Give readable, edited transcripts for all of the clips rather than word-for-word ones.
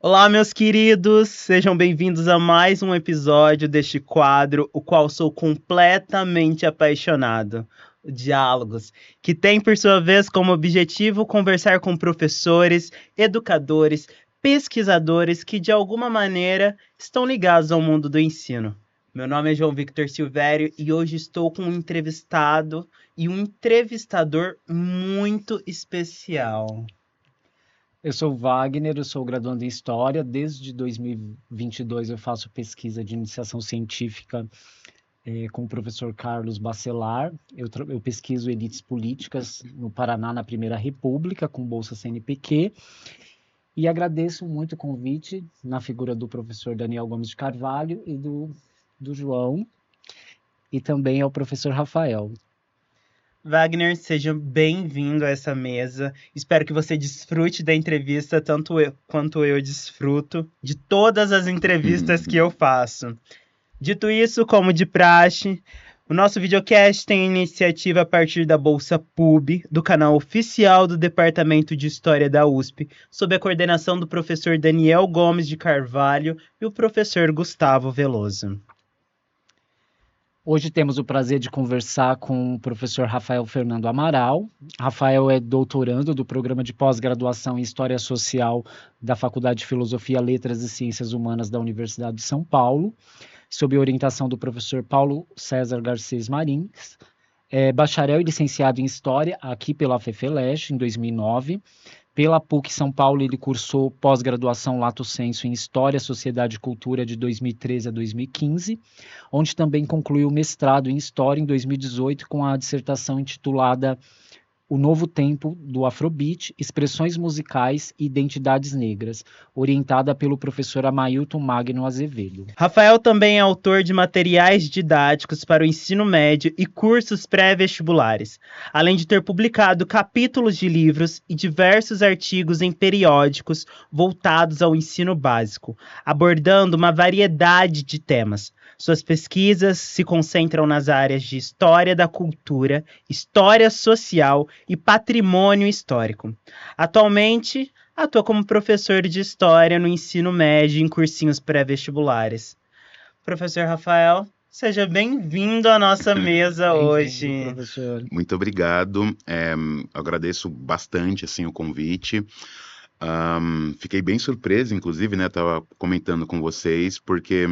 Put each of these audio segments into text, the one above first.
Olá, meus queridos, sejam bem-vindos a mais um episódio deste quadro, o qual sou completamente apaixonado. O Diálogos, que tem, por sua vez, como objetivo conversar com professores, educadores, pesquisadores que, de alguma maneira, estão ligados ao mundo do ensino. Meu nome é João Victor Silvério e hoje estou com um entrevistado e um entrevistador muito especial. Eu sou Wagner, eu sou graduando em História. Desde 2022 eu faço pesquisa de iniciação científica com o professor Carlos Bacelar. Eu pesquiso elites políticas no Paraná na Primeira República, com bolsa CNPq. E agradeço muito o convite na figura do professor Daniel Gomes de Carvalho e do João, e também ao professor Rafael. Wagner, seja bem-vindo a essa mesa. Espero que você desfrute da entrevista, tanto eu quanto eu desfruto de todas as entrevistas que eu faço. Dito isso, como de praxe, o nosso videocast tem iniciativa a partir da Bolsa PUB, do canal oficial do Departamento de História da USP, sob a coordenação do professor Daniel Gomes de Carvalho e o professor Gustavo Veloso. Hoje temos o prazer de conversar com o professor Rafael Fernando Amaral. Rafael é doutorando do programa de pós-graduação em História Social da Faculdade de Filosofia, Letras e Ciências Humanas da Universidade de São Paulo, sob orientação do professor Paulo César Garcês Marins. É bacharel e licenciado em História aqui pela FEFELESH em 2009. Pela PUC São Paulo, ele cursou pós-graduação Lato Sensu em História, Sociedade e Cultura de 2013 a 2015, onde também concluiu mestrado em História em 2018 com a dissertação intitulada O Novo Tempo do Afrobeat, Expressões Musicais e Identidades Negras, orientada pelo professor Amailton Magno Azevedo. Rafael também é autor de materiais didáticos para o ensino médio e cursos pré-vestibulares, além de ter publicado capítulos de livros e diversos artigos em periódicos voltados ao ensino básico, abordando uma variedade de temas. Suas pesquisas se concentram nas áreas de história da cultura, história social e patrimônio histórico. Atualmente, atua como professor de História no ensino médio em cursinhos pré-vestibulares. Professor Rafael, seja bem-vindo à nossa mesa hoje. Professor. Muito obrigado, agradeço bastante assim, o convite. Fiquei bem surpreso, inclusive, né? Estava comentando com vocês, porque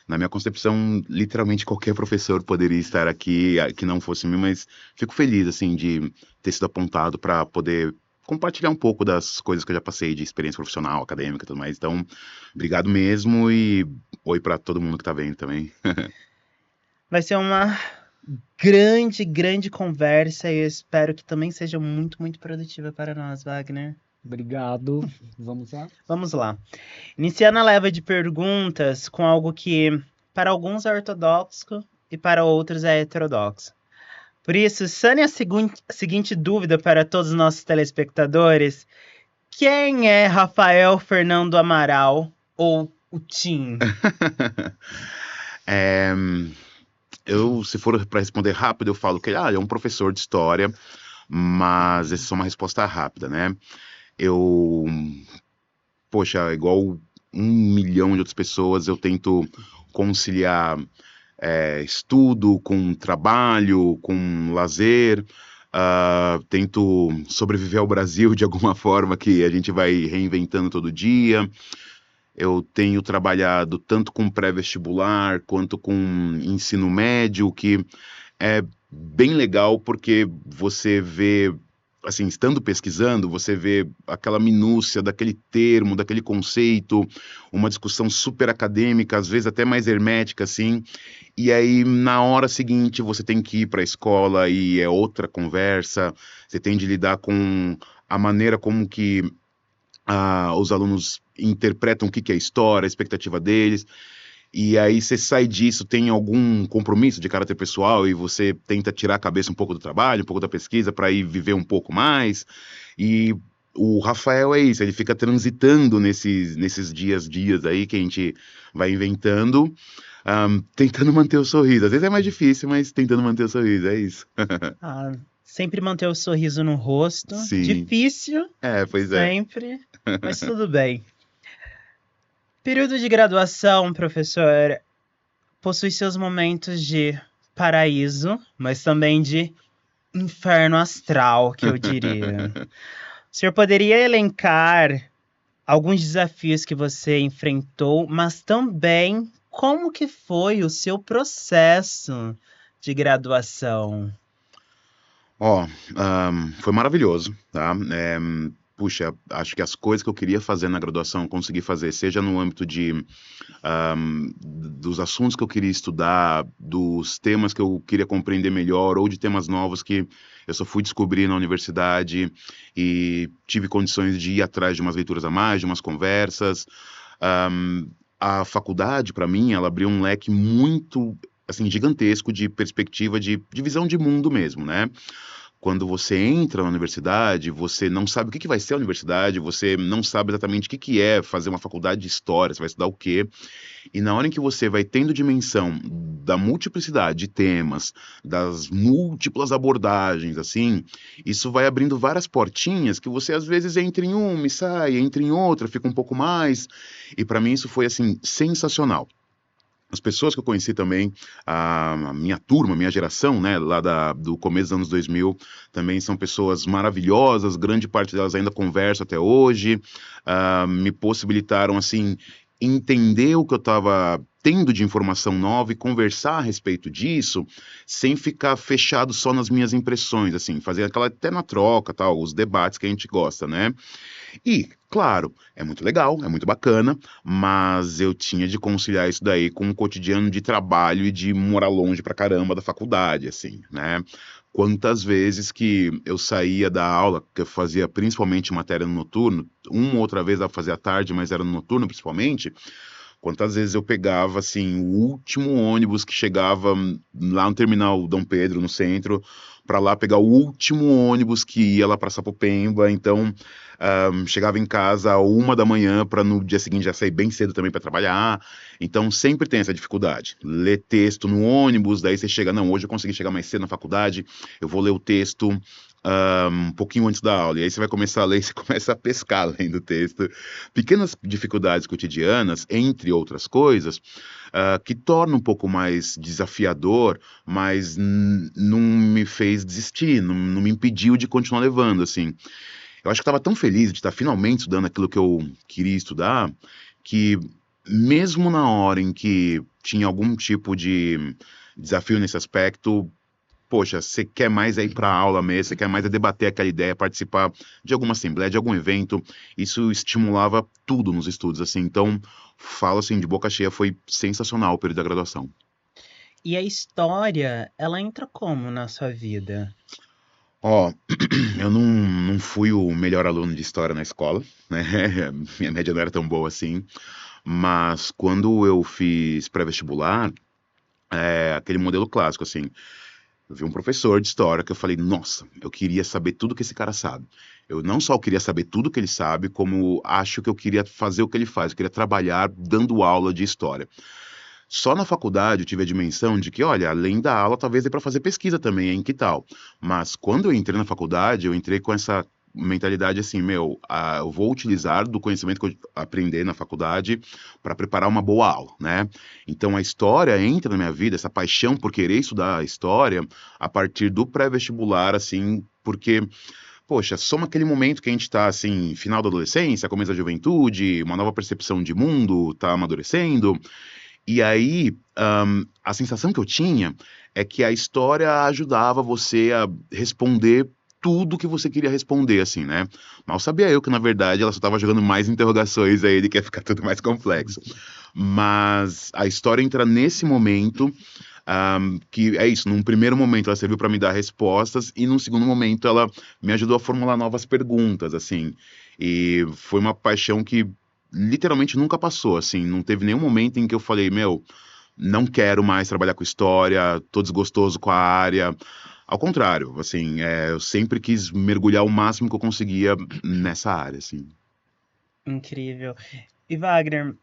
na minha concepção, literalmente qualquer professor poderia estar aqui, que não fosse mim, mas fico feliz assim de ter sido apontado para poder compartilhar um pouco das coisas que eu já passei de experiência profissional, acadêmica e tudo mais. Então, obrigado mesmo e oi para todo mundo que está vendo também. Vai ser uma grande conversa e eu espero que também seja muito produtiva para nós, Wagner. Obrigado. Vamos lá? Vamos lá. Iniciando a leva de perguntas com algo que para alguns é ortodoxo e para outros é heterodoxo. Por isso, sane a seguinte dúvida para todos os nossos telespectadores. Quem é Rafael Fernando Amaral, ou o Tim? Se for para responder rápido, eu falo que ele é um professor de história, mas essa é só uma resposta rápida, né? Igual 1 milhão de outras pessoas, eu tento conciliar estudo com trabalho, com lazer, tento sobreviver ao Brasil de alguma forma que a gente vai reinventando todo dia. Eu tenho trabalhado tanto com pré-vestibular quanto com ensino médio, que é bem legal porque você vê, assim, estando pesquisando, você vê aquela minúcia daquele termo, daquele conceito, uma discussão super acadêmica, às vezes até mais hermética, assim, e aí na hora seguinte você tem que ir para a escola e é outra conversa, você tem de lidar com a maneira como que os alunos interpretam o que é história, a expectativa deles, e aí você sai disso, tem algum compromisso de caráter pessoal e você tenta tirar a cabeça um pouco do trabalho, um pouco da pesquisa para ir viver um pouco mais, e o Rafael é isso, ele fica transitando nesses dias aí que a gente vai inventando, tentando manter o sorriso. Às vezes é mais difícil, mas tentando manter o sorriso, é isso. Sempre manter o sorriso no rosto. Sim. Difícil, Pois é. sempre, mas tudo bem. Período de graduação, professor, possui seus momentos de paraíso, mas também de inferno astral, que eu diria. O senhor poderia elencar alguns desafios que você enfrentou, mas também como que foi o seu processo de graduação? Ó, foi maravilhoso, tá? Puxa, acho que as coisas que eu queria fazer na graduação eu consegui fazer, seja no âmbito dos assuntos que eu queria estudar, dos temas que eu queria compreender melhor, ou de temas novos que eu só fui descobrir na universidade e tive condições de ir atrás de umas leituras a mais, de umas conversas. A faculdade, para mim, ela abriu um leque muito assim, gigantesco de perspectiva de visão de mundo mesmo, né? Quando você entra na universidade, você não sabe o que vai ser a universidade, você não sabe exatamente o que é fazer uma faculdade de história, você vai estudar o quê. E na hora em que você vai tendo dimensão da multiplicidade de temas, das múltiplas abordagens, assim, isso vai abrindo várias portinhas que você às vezes entra em uma e sai, entra em outra, fica um pouco mais. E para mim isso foi assim sensacional. As pessoas que eu conheci também, a minha turma, a minha geração, né, lá do começo dos anos 2000, também são pessoas maravilhosas, grande parte delas ainda converso até hoje, me possibilitaram, assim, entender o que eu estava tendo de informação nova e conversar a respeito disso, sem ficar fechado só nas minhas impressões, assim, fazer aquela até na troca, tal, os debates que a gente gosta, né? E, claro, é muito legal, é muito bacana, mas eu tinha de conciliar isso daí com um cotidiano de trabalho e de morar longe pra caramba da faculdade, assim, né? Quantas vezes que eu saía da aula, que eu fazia principalmente matéria no noturno, uma ou outra vez eu fazia à tarde, mas era no noturno principalmente, quantas vezes eu pegava, assim, o último ônibus que chegava lá no terminal Dom Pedro, no centro, para lá pegar o último ônibus que ia lá para Sapopemba, então chegava em casa a 1 da manhã para no dia seguinte já sair bem cedo também para trabalhar, então sempre tem essa dificuldade, ler texto no ônibus, daí você chega, não, hoje eu consegui chegar mais cedo na faculdade, eu vou ler o texto um pouquinho antes da aula, e aí você vai começar a ler e você começa a pescar lendo o texto, pequenas dificuldades cotidianas, entre outras coisas, que torna um pouco mais desafiador, mas não me fez desistir, não me impediu de continuar levando, assim. Eu acho que estava tão feliz de estar finalmente estudando aquilo que eu queria estudar, que mesmo na hora em que tinha algum tipo de desafio nesse aspecto, poxa, você quer mais é ir para a aula mesmo, você quer mais é debater aquela ideia, participar de alguma assembleia, de algum evento, isso estimulava tudo nos estudos, assim, então, falo assim, de boca cheia, foi sensacional o período da graduação. E a história, ela entra como na sua vida? Ó, eu não fui o melhor aluno de história na escola, né, minha média não era tão boa assim, mas quando eu fiz pré-vestibular, aquele modelo clássico, assim, eu vi um professor de história que eu falei, nossa, eu queria saber tudo que esse cara sabe. Eu não só queria saber tudo que ele sabe, como acho que eu queria fazer o que ele faz. Eu queria trabalhar dando aula de história. Só na faculdade eu tive a dimensão de que, olha, além da aula, talvez dê para fazer pesquisa também, hein, que tal? Mas quando eu entrei na faculdade, eu entrei com essa mentalidade assim, meu, eu vou utilizar do conhecimento que eu aprender na faculdade para preparar uma boa aula, né? Então a história entra na minha vida, essa paixão por querer estudar a história a partir do pré-vestibular, assim, porque poxa, soma aquele momento que a gente está assim, final da adolescência, começo da juventude, uma nova percepção de mundo, tá amadurecendo, e aí, a sensação que eu tinha é que a história ajudava você a responder tudo que você queria responder, assim, né? Mal sabia eu que, na verdade, ela só estava jogando mais interrogações aí de que ia ficar tudo mais complexo. Mas a história entra nesse momento, que é isso, num primeiro momento ela serviu para me dar respostas, e num segundo momento ela me ajudou a formular novas perguntas, assim. E foi uma paixão que literalmente nunca passou, assim, não teve nenhum momento em que eu falei, meu, não quero mais trabalhar com história, tô desgostoso com a área. Ao contrário, assim, eu sempre quis mergulhar o máximo que eu conseguia nessa área, assim. Incrível. E Wagner,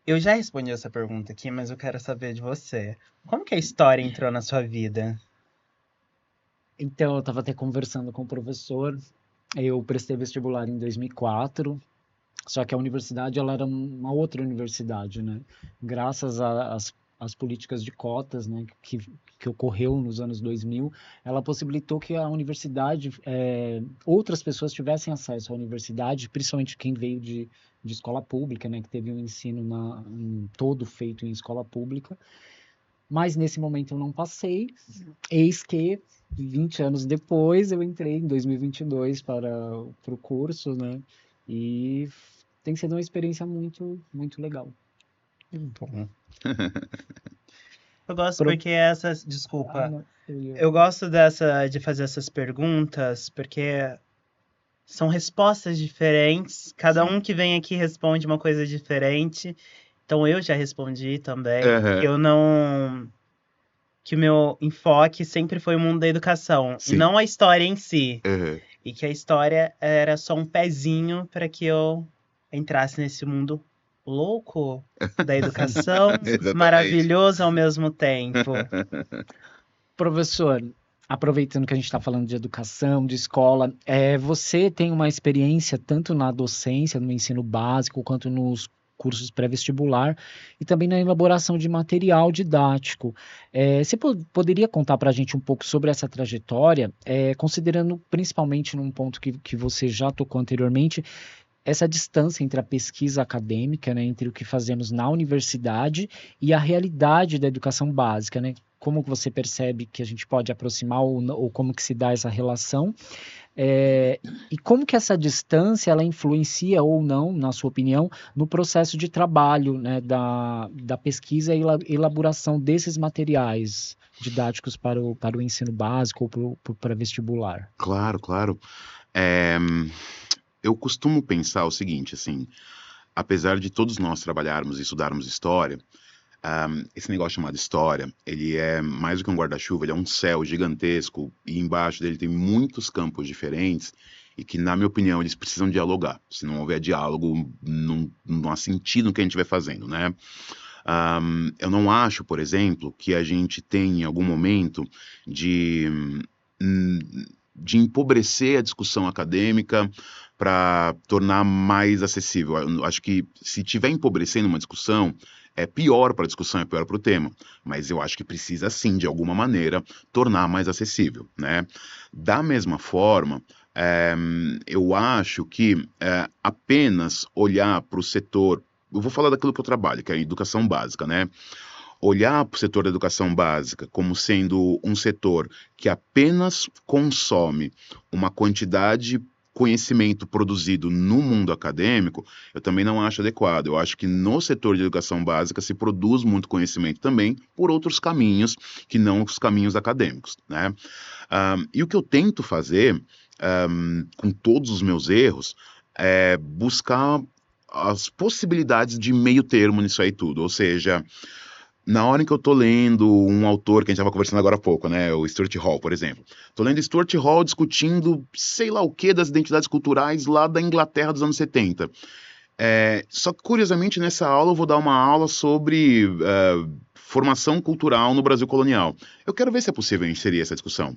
eu já respondi essa pergunta aqui, mas eu quero saber de você. Como que a história entrou na sua vida? Então, eu estava até conversando com o professor. Eu prestei vestibular em 2004. Só que a universidade ela era uma outra universidade, né? Graças às políticas de cotas, né, que ocorreu nos anos 2000, ela possibilitou que a universidade, outras pessoas tivessem acesso à universidade, principalmente quem veio de escola pública, né, que teve um ensino todo feito em escola pública. Mas nesse momento eu não passei, eis que 20 anos depois eu entrei em 2022 para o curso, né? E tem sido uma experiência muito, muito legal. Bom. Eu gosto Pro- porque essas. Desculpa. não, Eu gosto de fazer essas perguntas porque são respostas diferentes. Cada um que vem aqui responde uma coisa diferente. Então eu já respondi também. Que Aham, eu não. Que o meu enfoque sempre foi o mundo da educação, e sim. não a história em si. Aham. E que a história era só um pezinho para que eu entrasse nesse mundo louco da educação, Exatamente. maravilhoso ao mesmo tempo. Professor, aproveitando que a gente está falando de educação, de escola, você tem uma experiência tanto na docência, no ensino básico, quanto nos cursos pré-vestibular e também na elaboração de material didático. Você poderia contar para a gente um pouco sobre essa trajetória, considerando principalmente num ponto que você já tocou anteriormente, essa distância entre a pesquisa acadêmica, né, entre o que fazemos na universidade e a realidade da educação básica, né? Como que você percebe que a gente pode aproximar ou como que se dá essa relação? E como que essa distância ela influencia ou não, na sua opinião, no processo de trabalho, né, da pesquisa e elaboração desses materiais didáticos para o ensino básico ou para vestibular? Claro, claro. É, eu costumo pensar o seguinte, assim, apesar de todos nós trabalharmos e estudarmos história, esse negócio chamado história, ele é mais do que um guarda-chuva, ele é um céu gigantesco e embaixo dele tem muitos campos diferentes e que, na minha opinião, eles precisam dialogar. Se não houver diálogo, não há sentido no que a gente vai fazendo, né? Eu não acho, por exemplo, que a gente tem em algum momento de, hum, de empobrecer a discussão acadêmica para tornar mais acessível. Eu acho que se tiver empobrecendo uma discussão, é pior para a discussão, é pior para o tema. Mas eu acho que precisa sim, de alguma maneira, tornar mais acessível, né? Da mesma forma, eu acho que apenas olhar para o setor. Eu vou falar daquilo que eu trabalho, que é a educação básica, né? Olhar para o setor da educação básica como sendo um setor que apenas consome uma quantidade de conhecimento produzido no mundo acadêmico, eu também não acho adequado. Eu acho que no setor de educação básica se produz muito conhecimento também por outros caminhos que não os caminhos acadêmicos, né? E o que eu tento fazer, com todos os meus erros, é buscar as possibilidades de meio termo nisso aí tudo, ou seja, na hora em que eu tô lendo um autor que a gente estava conversando agora há pouco, né, o Stuart Hall, por exemplo. Tô lendo Stuart Hall discutindo sei lá o que das identidades culturais lá da Inglaterra dos anos 70. Só que, curiosamente, nessa aula eu vou dar uma aula sobre formação cultural no Brasil colonial. Eu quero ver se é possível inserir essa discussão.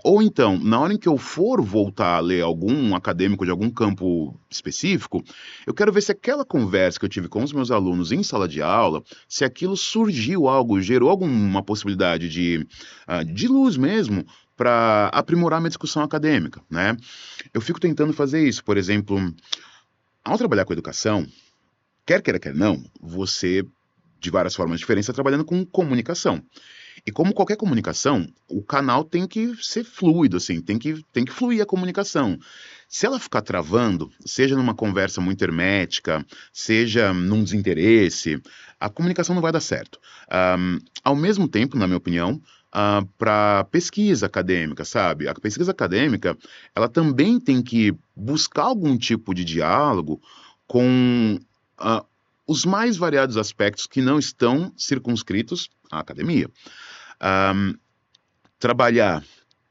Ou então, na hora em que eu for voltar a ler algum acadêmico de algum campo específico, eu quero ver se aquela conversa que eu tive com os meus alunos em sala de aula, se aquilo surgiu algo, gerou alguma possibilidade de luz mesmo, para aprimorar minha discussão acadêmica, né? Eu fico tentando fazer isso, por exemplo, ao trabalhar com educação, quer queira, quer não, você, de várias formas diferentes, está trabalhando com comunicação. E como qualquer comunicação, o canal tem que ser fluido, assim, tem que fluir a comunicação. Se ela ficar travando, seja numa conversa muito hermética, seja num desinteresse, a comunicação não vai dar certo. Ao mesmo tempo, na minha opinião, para pesquisa acadêmica, sabe? A pesquisa acadêmica, ela também tem que buscar algum tipo de diálogo com os mais variados aspectos que não estão circunscritos à academia. Trabalhar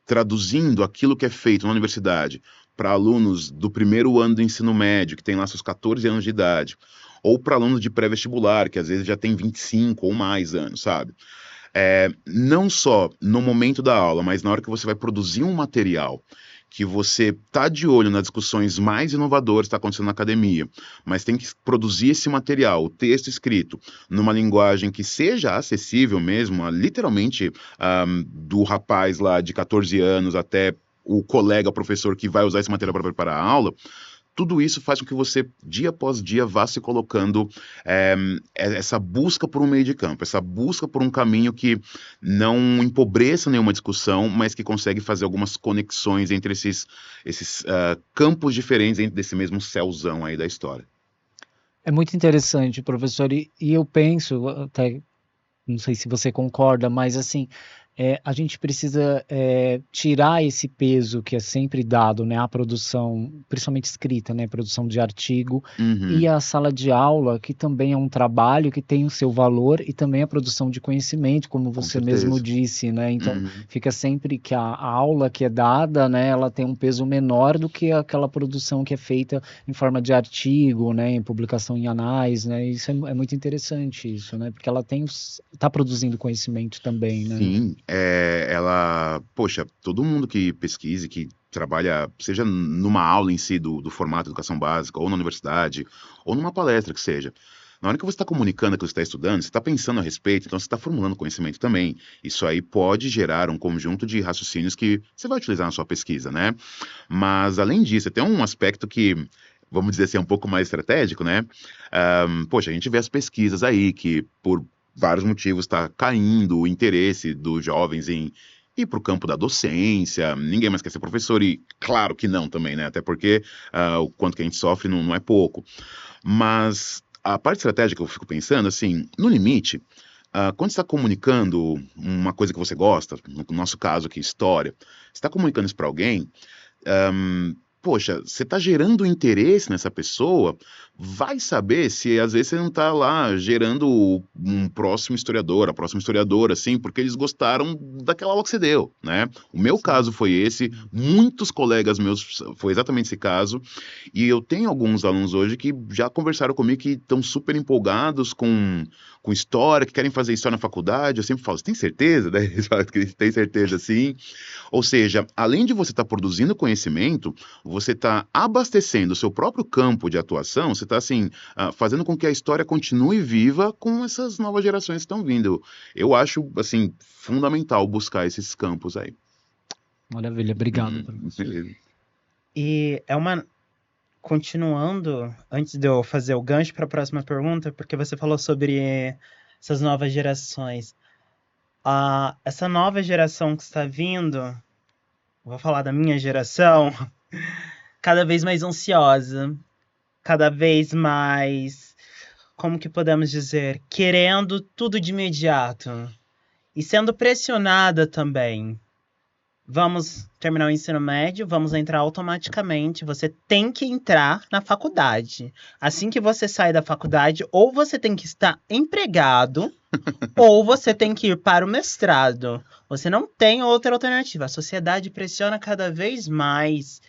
traduzindo aquilo que é feito na universidade para alunos do primeiro ano do ensino médio, que tem lá seus 14 anos de idade, ou para alunos de pré-vestibular, que às vezes já tem 25 ou mais anos, sabe? Não só no momento da aula, mas na hora que você vai produzir um material que você tá de olho nas discussões mais inovadoras que está acontecendo na academia, mas tem que produzir esse material, o texto escrito, numa linguagem que seja acessível mesmo, literalmente, do rapaz lá de 14 anos até o colega professor que vai usar esse material para preparar a aula, tudo isso faz com que você, dia após dia, vá se colocando essa busca por um meio de campo, essa busca por um caminho que não empobreça nenhuma discussão, mas que consegue fazer algumas conexões entre esses campos diferentes dentro desse mesmo céuzão aí da história. É muito interessante, professor, e eu penso, até, não sei se você concorda, mas assim, a gente precisa tirar esse peso que é sempre dado, né, à produção, principalmente escrita, né, produção de artigo, e a sala de aula, que também é um trabalho que tem o seu valor, e também a produção de conhecimento, como você mesmo disse, né, então fica sempre que a aula que é dada, né, ela tem um peso menor do que aquela produção que é feita em forma de artigo, né, em publicação em anais, né, isso é muito interessante isso, né, porque ela está produzindo conhecimento também, né. Sim, poxa, todo mundo que pesquise, que trabalha, seja numa aula em si do formato de educação básica, ou na universidade, ou numa palestra que seja, na hora que você está comunicando aquilo que você está estudando, você está pensando a respeito, então você está formulando conhecimento também. Isso aí pode gerar um conjunto de raciocínios que você vai utilizar na sua pesquisa, né? Mas, além disso, tem um aspecto que, vamos dizer assim, é um pouco mais estratégico, né? Poxa, a gente vê as pesquisas aí que, por vários motivos, está caindo o interesse dos jovens em ir para o campo da docência, ninguém mais quer ser professor, e claro que não também, né? Até porque o quanto que a gente sofre não é pouco. Mas a parte estratégica que eu fico pensando, assim, no limite, quando você está comunicando uma coisa que você gosta, no nosso caso aqui, história, você está comunicando isso para alguém, poxa, você está gerando interesse nessa pessoa, vai saber se às vezes você não está lá gerando um próximo historiador, a próxima historiadora, assim, porque eles gostaram daquela aula que você deu, né? O meu caso foi esse, muitos colegas meus foi exatamente esse caso, e eu tenho alguns alunos hoje que já conversaram comigo que estão super empolgados com história, que querem fazer história na faculdade. Eu sempre falo, você tem certeza? Daí eles falam que tem certeza, sim. Ou seja, além de você estar produzindo conhecimento, você está abastecendo o seu próprio campo de atuação, você está assim, fazendo com que a história continue viva com essas novas gerações que estão vindo. Eu acho, assim, fundamental buscar esses campos aí. Maravilha, obrigado. Beleza. E continuando, antes de eu fazer o gancho para a próxima pergunta, porque você falou sobre essas novas gerações. Essa nova geração que está vindo, vou falar da minha geração, cada vez mais ansiosa, cada vez mais, como que podemos dizer, querendo tudo de imediato e sendo pressionada também. Vamos terminar o ensino médio, vamos entrar automaticamente. Você tem que entrar na faculdade. Assim que você sai da faculdade, ou você tem que estar empregado, ou você tem que ir para o mestrado. Você não tem outra alternativa. A sociedade pressiona cada vez mais.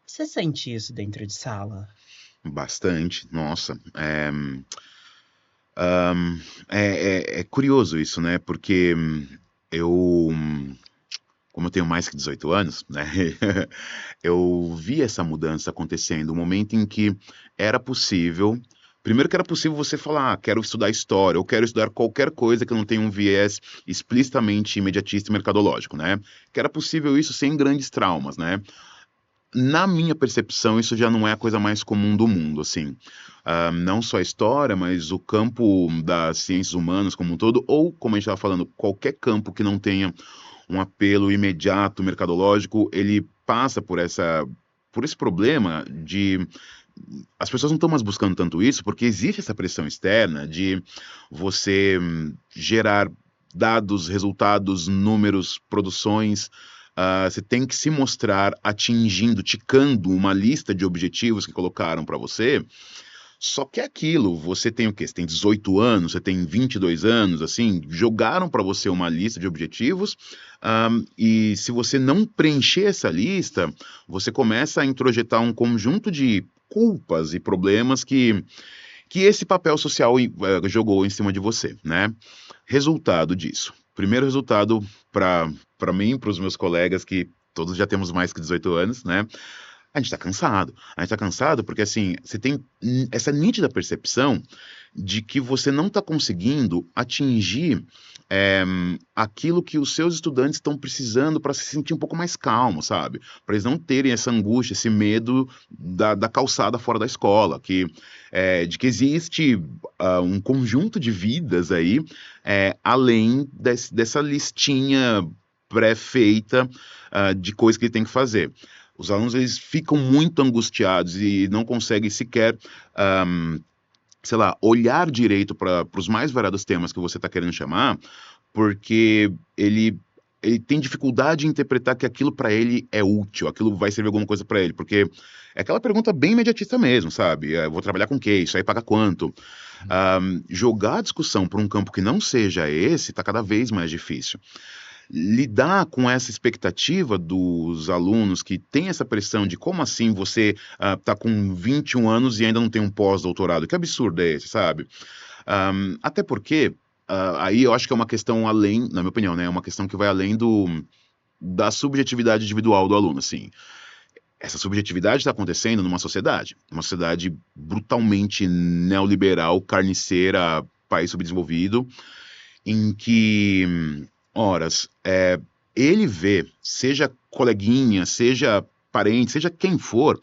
Você sente isso dentro de sala? Bastante, nossa. É curioso isso, né? Porque como eu tenho mais que 18 anos, né? Eu vi essa mudança acontecendo, o momento em que era possível. Primeiro que era possível você falar, quero estudar história, ou quero estudar qualquer coisa que não tenha um viés explicitamente imediatista e mercadológico, né? Que era possível isso sem grandes traumas, né? Na minha percepção, isso já não é a coisa mais comum do mundo, assim. Não só a história, mas o campo das ciências humanas como um todo, ou, como a gente estava falando, qualquer campo que não tenha um apelo imediato, mercadológico, ele passa por esse problema de... As pessoas não estão mais buscando tanto isso, porque existe essa pressão externa de você gerar dados, resultados, números, produções. Você tem que se mostrar atingindo, ticando uma lista de objetivos que colocaram para você. Só que é aquilo, você tem o quê? Você tem 18 anos, você tem 22 anos, assim, jogaram para você uma lista de objetivos, e se você não preencher essa lista, você começa a introjetar um conjunto de culpas e problemas que esse papel social jogou em cima de você, né? Resultado disso. Primeiro resultado para mim, para os meus colegas que todos já temos mais que 18 anos, né? A gente tá cansado. A gente tá cansado porque, assim, você tem essa nítida percepção de que você não está conseguindo atingir aquilo que os seus estudantes estão precisando para se sentir um pouco mais calmo, sabe? Para eles não terem essa angústia, esse medo da calçada fora da escola, de que existe um conjunto de vidas aí, além dessa listinha pré-feita de coisas que ele tem que fazer. Os alunos, eles ficam muito angustiados e não conseguem sequer, sei lá, olhar direito para os mais variados temas que você está querendo chamar, porque ele tem dificuldade em interpretar que aquilo para ele é útil, aquilo vai servir alguma coisa para ele, porque é aquela pergunta bem imediatista mesmo, sabe? Eu vou trabalhar com o quê? Isso aí paga quanto? Jogar a discussão para um campo que não seja esse está cada vez mais difícil. Lidar com essa expectativa dos alunos que tem essa pressão de como assim você está com 21 anos e ainda não tem um pós-doutorado, que absurdo é esse, sabe? Até porque aí eu acho que é uma questão além, na minha opinião, né, é uma questão que vai além da subjetividade individual do aluno, assim. Essa subjetividade está acontecendo numa sociedade brutalmente neoliberal, carniceira, país subdesenvolvido, em que horas, ele vê, seja coleguinha, seja parente, seja quem for,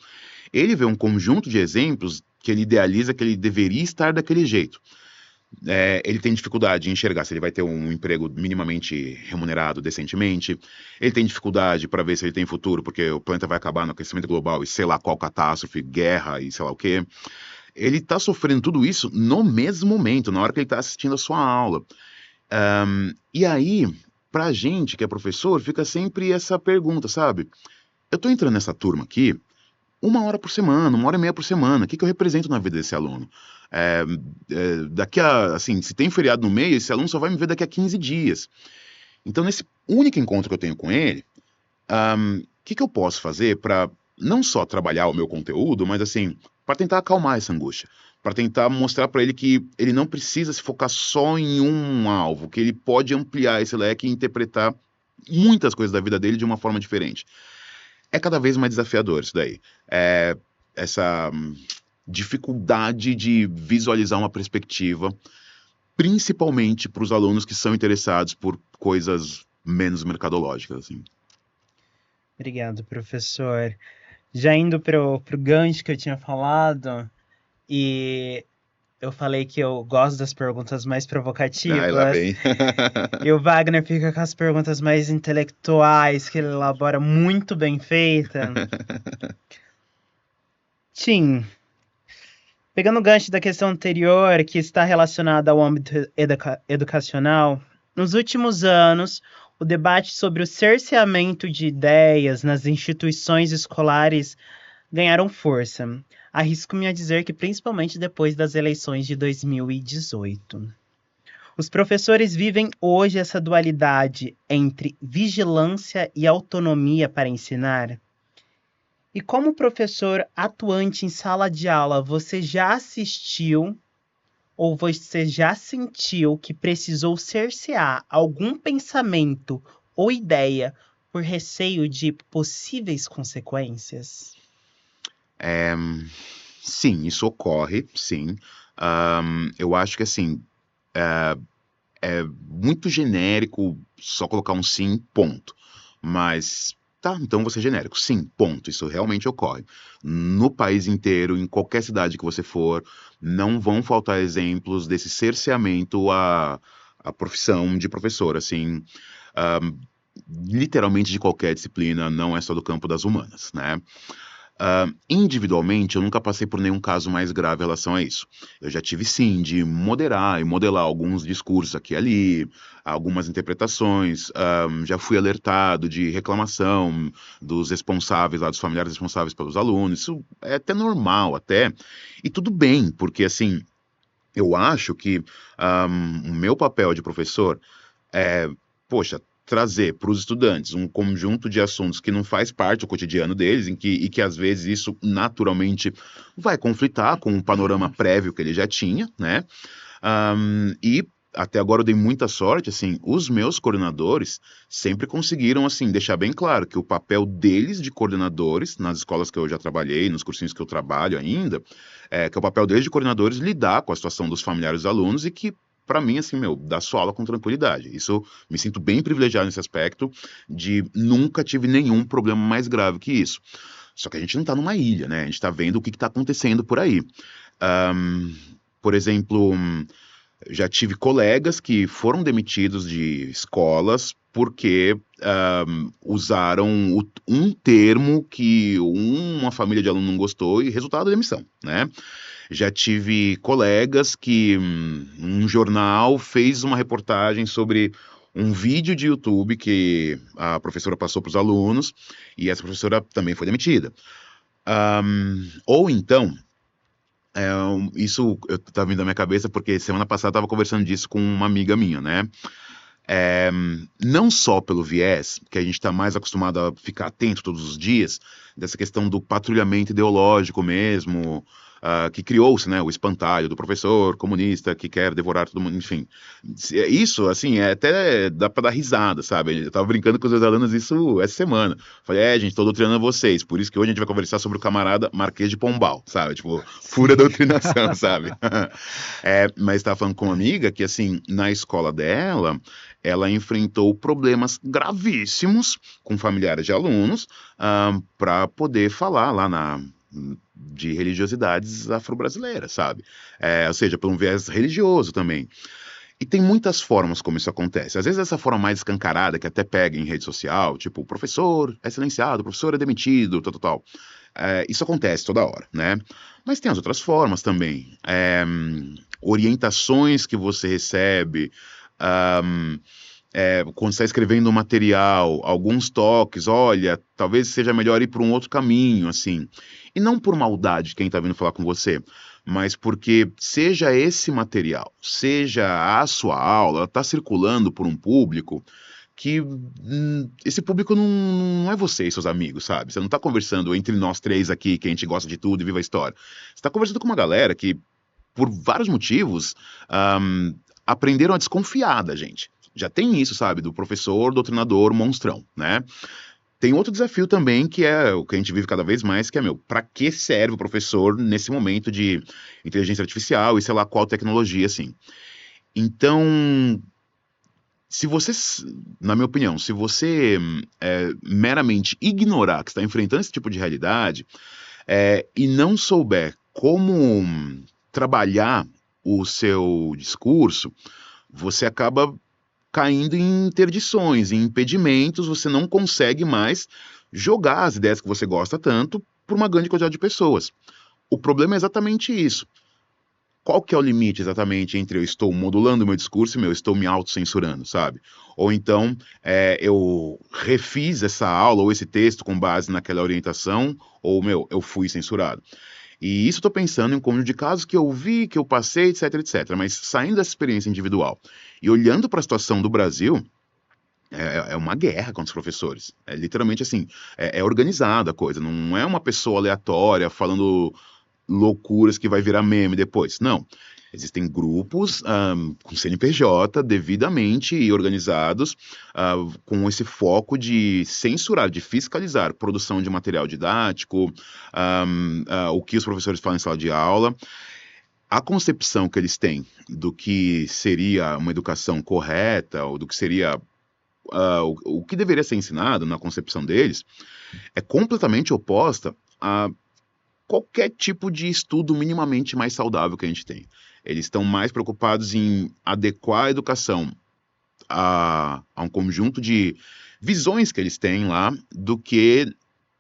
ele vê um conjunto de exemplos que ele idealiza que ele deveria estar daquele jeito. Ele tem dificuldade em enxergar se ele vai ter um emprego minimamente remunerado decentemente, ele tem dificuldade para ver se ele tem futuro, porque o planeta vai acabar no aquecimento global e sei lá qual catástrofe, guerra e sei lá o quê. Ele está sofrendo tudo isso no mesmo momento, na hora que ele está assistindo a sua aula. E aí, pra gente que é professor, fica sempre essa pergunta, sabe? Eu tô entrando nessa turma aqui 1 hora por semana, 1 hora e meia por semana. O que eu represento na vida desse aluno? Daqui a, assim, se tem feriado no meio, esse aluno só vai me ver daqui a 15 dias. Então, nesse único encontro que eu tenho com ele, o que eu posso fazer para não só trabalhar o meu conteúdo, mas assim, para tentar acalmar essa angústia, para tentar mostrar para ele que ele não precisa se focar só em um alvo, que ele pode ampliar esse leque e interpretar muitas coisas da vida dele de uma forma diferente. É cada vez mais desafiador isso daí. Essa dificuldade de visualizar uma perspectiva, principalmente para os alunos que são interessados por coisas menos mercadológicas, assim. Obrigado, professor. Já indo pro gancho que eu tinha falado, e eu falei que eu gosto das perguntas mais provocativas. Lá vem. E o Wagner fica com as perguntas mais intelectuais, que ele elabora muito bem feita. Tim, pegando o gancho da questão anterior, que está relacionada ao âmbito educacional, nos últimos anos, o debate sobre o cerceamento de ideias nas instituições escolares ganharam força. Arrisco-me a dizer que principalmente depois das eleições de 2018. Os professores vivem hoje essa dualidade entre vigilância e autonomia para ensinar. E como professor atuante em sala de aula, você já assistiu ou você já sentiu que precisou cercear algum pensamento ou ideia por receio de possíveis consequências? Sim, isso ocorre, sim. Eu acho que, assim, é muito genérico só colocar um sim, ponto. Mas, tá, então vou ser genérico. Sim, ponto. Isso realmente ocorre. No país inteiro, em qualquer cidade que você for, não vão faltar exemplos desse cerceamento à profissão de professor, assim, literalmente de qualquer disciplina, não é só do campo das humanas, né? Individualmente, eu nunca passei por nenhum caso mais grave em relação a isso. Eu já tive, sim, de moderar e modelar alguns discursos aqui e ali, algumas interpretações, já fui alertado de reclamação dos responsáveis, lá, dos familiares responsáveis pelos alunos. Isso é até normal, até, e tudo bem, porque, assim, eu acho que o meu papel de professor é, poxa, trazer para os estudantes um conjunto de assuntos que não faz parte do cotidiano deles, e que às vezes isso naturalmente vai conflitar com o panorama prévio que ele já tinha, né? E até agora eu dei muita sorte, assim, os meus coordenadores sempre conseguiram, assim, deixar bem claro que o papel deles de coordenadores, nas escolas que eu já trabalhei, nos cursinhos que eu trabalho ainda, que é o papel deles de coordenadores lidar com a situação dos familiares dos alunos e que, para mim, assim, dar sua aula com tranquilidade. Isso eu me sinto bem privilegiado nesse aspecto de nunca tive nenhum problema mais grave que isso. Só que a gente não está numa ilha, né? A gente está vendo o que está acontecendo por aí. Ahm, por exemplo, já tive colegas que foram demitidos de escolas porque usaram um termo que uma família de aluno não gostou e resultado demissão, né? Já tive colegas que um jornal fez uma reportagem sobre um vídeo de YouTube que a professora passou para os alunos e essa professora também foi demitida. Ou então, isso tá vindo da minha cabeça porque semana passada eu estava conversando disso com uma amiga minha, né? Não só pelo viés, que a gente está mais acostumado a ficar atento todos os dias, dessa questão do patrulhamento ideológico mesmo, que criou-se, né, o espantalho do professor comunista que quer devorar todo mundo, enfim. Isso, assim, até dá para dar risada, sabe? Eu tava brincando com os meus alunos isso essa semana. Falei, gente, tô doutrinando vocês, por isso que hoje a gente vai conversar sobre o camarada Marquês de Pombal, sabe? Tipo, pura doutrinação, sabe? Mas estava falando com uma amiga que, assim, na escola dela, ela enfrentou problemas gravíssimos com familiares de alunos para poder falar lá de religiosidades afro-brasileiras, sabe? Ou seja, por um viés religioso também. E tem muitas formas como isso acontece. Às vezes essa forma mais escancarada, que até pega em rede social, tipo, o professor é silenciado, o professor é demitido, tal. Isso acontece toda hora, né? Mas tem as outras formas também. Orientações que você recebe, quando está escrevendo um material, alguns toques, olha, talvez seja melhor ir por um outro caminho, assim. E não por maldade quem está vindo falar com você, mas porque seja esse material, seja a sua aula, está circulando por um público que esse público não é você e seus amigos, sabe? Você não está conversando entre nós três aqui, que a gente gosta de tudo e viva a história. Você está conversando com uma galera que, por vários motivos, aprenderam a desconfiar da gente. Já tem isso, sabe? Do professor, doutrinador, monstrão, né? Tem outro desafio também, que é o que a gente vive cada vez mais, que é, para que serve o professor nesse momento de inteligência artificial e sei lá qual tecnologia, assim. Então, se você, na minha opinião, se você meramente ignorar que está enfrentando esse tipo de realidade e não souber como trabalhar o seu discurso, você acaba caindo em interdições, em impedimentos, você não consegue mais jogar as ideias que você gosta tanto para uma grande quantidade de pessoas. O problema é exatamente isso. Qual que é o limite exatamente entre eu estou modulando o meu discurso e eu estou me autocensurando, sabe? Ou então eu refiz essa aula ou esse texto com base naquela orientação, ou eu fui censurado. E isso eu estou pensando em um conjunto de casos que eu vi, que eu passei, etc, etc. Mas saindo dessa experiência individual e olhando para a situação do Brasil, é uma guerra contra os professores. É literalmente assim, é organizada a coisa. Não é uma pessoa aleatória falando loucuras que vai virar meme depois. Não. Existem grupos com CNPJ devidamente organizados com esse foco de censurar, de fiscalizar produção de material didático, o que os professores falam em sala de aula. A concepção que eles têm do que seria uma educação correta, ou do que seria o que deveria ser ensinado na concepção deles, é completamente oposta a qualquer tipo de estudo minimamente mais saudável que a gente tem. Eles estão mais preocupados em adequar a educação a um conjunto de visões que eles têm lá, do que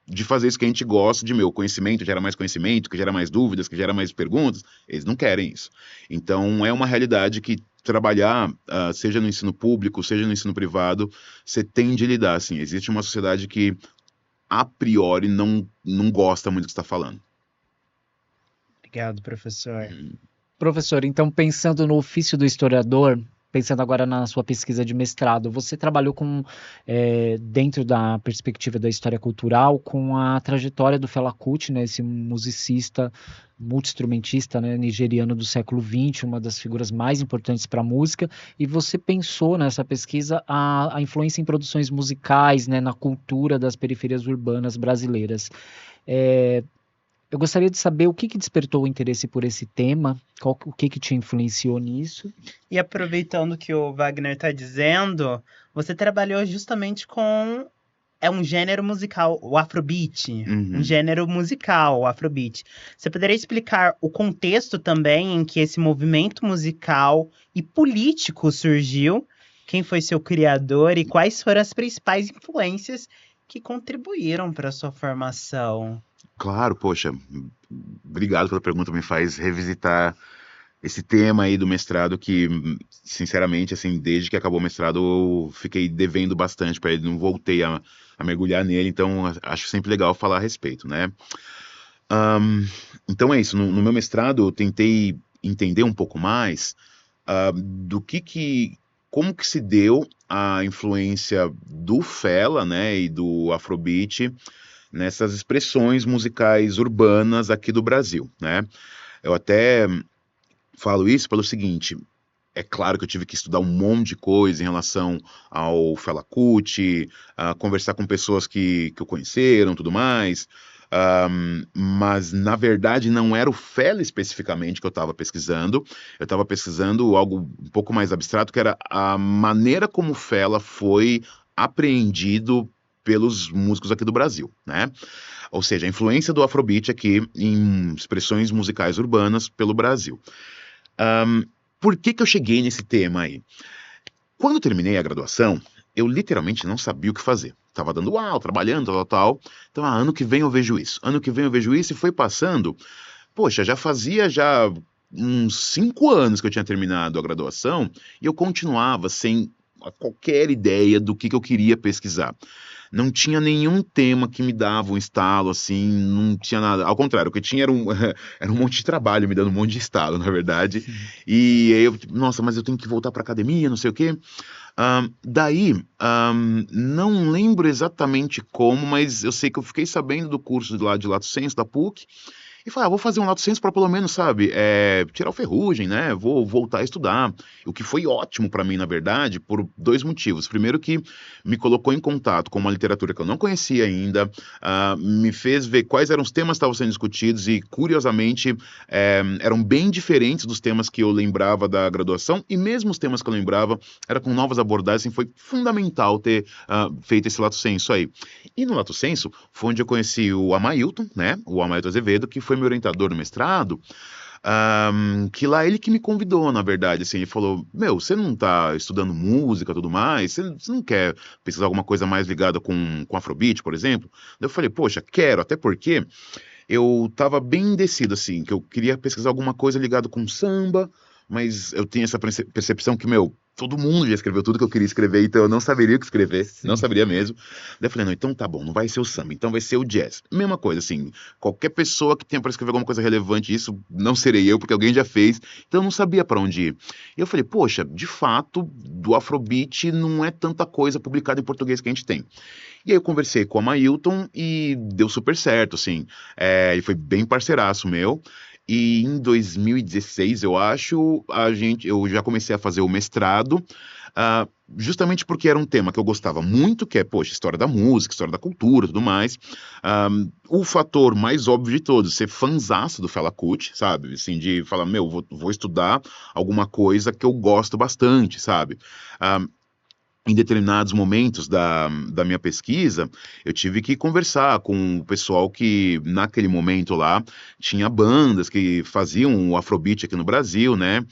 de fazer isso que a gente gosta de, conhecimento gera mais conhecimento, que gera mais dúvidas, que gera mais perguntas. Eles não querem isso. Então, é uma realidade que trabalhar, seja no ensino público, seja no ensino privado, você tem de lidar, assim. Existe uma sociedade que, a priori, não gosta muito do que você está falando. Obrigado, professor. Professor, então pensando no ofício do historiador, pensando agora na sua pesquisa de mestrado, você trabalhou dentro da perspectiva da história cultural, com a trajetória do Fela Kuti, né, esse musicista, multi-instrumentista, né, nigeriano do século XX, uma das figuras mais importantes para a música, e você pensou nessa pesquisa a influência em produções musicais, né, na cultura das periferias urbanas brasileiras. Eu gostaria de saber o que despertou o interesse por esse tema, o que te influenciou nisso. E aproveitando que o Wagner está dizendo, você trabalhou justamente com um gênero musical, o Afrobeat. Um gênero musical, o Afrobeat. Você poderia explicar o contexto também em que esse movimento musical e político surgiu? Quem foi seu criador e quais foram as principais influências que contribuíram para a sua formação? Claro, poxa, obrigado pela pergunta, me faz revisitar esse tema aí do mestrado que, sinceramente, assim, desde que acabou o mestrado eu fiquei devendo bastante para ele, não voltei a mergulhar nele, então acho sempre legal falar a respeito, né? Então é isso, no meu mestrado eu tentei entender um pouco mais como que se deu a influência do Fela, né, e do Afrobeat nessas expressões musicais urbanas aqui do Brasil, né? Eu até falo isso pelo seguinte, é claro que eu tive que estudar um monte de coisa em relação ao Fela Kuti, conversar com pessoas que o conheceram, tudo mais, mas na verdade não era o Fela especificamente que eu estava pesquisando, eu estava pesquisando algo um pouco mais abstrato, que era a maneira como o Fela foi apreendido pelos músicos aqui do Brasil, né? Ou seja, a influência do Afrobeat aqui em expressões musicais urbanas pelo Brasil. Por que eu cheguei nesse tema aí? Quando eu terminei a graduação, eu literalmente não sabia o que fazer. Estava dando aula, trabalhando, tal. Então, ano que vem eu vejo isso. Ano que vem eu vejo isso, e foi passando. Poxa, já fazia uns 5 anos que eu tinha terminado a graduação e eu continuava sem qualquer ideia do que eu queria pesquisar. Não tinha nenhum tema que me dava um estalo, assim, não tinha nada. Ao contrário, o que tinha era era um monte de trabalho, me dando um monte de estalo, na verdade. Sim. E aí nossa, mas eu tenho que voltar para academia, não sei o quê. Não lembro exatamente como, mas eu sei que eu fiquei sabendo do curso lá de Lato Sensu, da PUC, e falei, vou fazer um Lato Sensu para pelo menos, sabe, tirar o ferrugem, né, vou voltar a estudar, o que foi ótimo para mim, na verdade, por 2 motivos. Primeiro que me colocou em contato com uma literatura que eu não conhecia ainda, me fez ver quais eram os temas que estavam sendo discutidos e, curiosamente, eram bem diferentes dos temas que eu lembrava da graduação, e mesmo os temas que eu lembrava eram com novas abordagens, assim, foi fundamental ter feito esse Lato Sensu aí. E no Lato Sensu foi onde eu conheci o Amailton, né, o Amailton Azevedo, que foi meu orientador no mestrado, que lá ele que me convidou, na verdade, assim, ele falou, você não tá estudando música e tudo mais, você não quer pesquisar alguma coisa mais ligada com Afrobeat, por exemplo? Daí eu falei, poxa, quero, até porque eu tava bem indecido, assim, que eu queria pesquisar alguma coisa ligada com samba, mas eu tinha essa percepção que, todo mundo já escreveu tudo que eu queria escrever, então eu não saberia o que escrever, não saberia mesmo. Daí eu falei, não, então tá bom, não vai ser o samba, então vai ser o jazz. Mesma coisa, assim, qualquer pessoa que tenha para escrever alguma coisa relevante, isso não serei eu, porque alguém já fez, então eu não sabia para onde ir. E eu falei, poxa, de fato, do Afrobeat não é tanta coisa publicada em português que a gente tem. E aí eu conversei com a Mailton e deu super certo, assim, ele foi bem parceiraço meu. E em 2016, eu acho, eu já comecei a fazer o mestrado, justamente porque era um tema que eu gostava muito, que é, poxa, história da música, história da cultura, tudo mais. O fator mais óbvio de todos, ser fanzaço do Fela Kuti, sabe? Assim, de falar, vou estudar alguma coisa que eu gosto bastante, sabe? Em determinados momentos da minha pesquisa, eu tive que conversar com o pessoal que, naquele momento lá, tinha bandas que faziam o Afrobeat aqui no Brasil, né?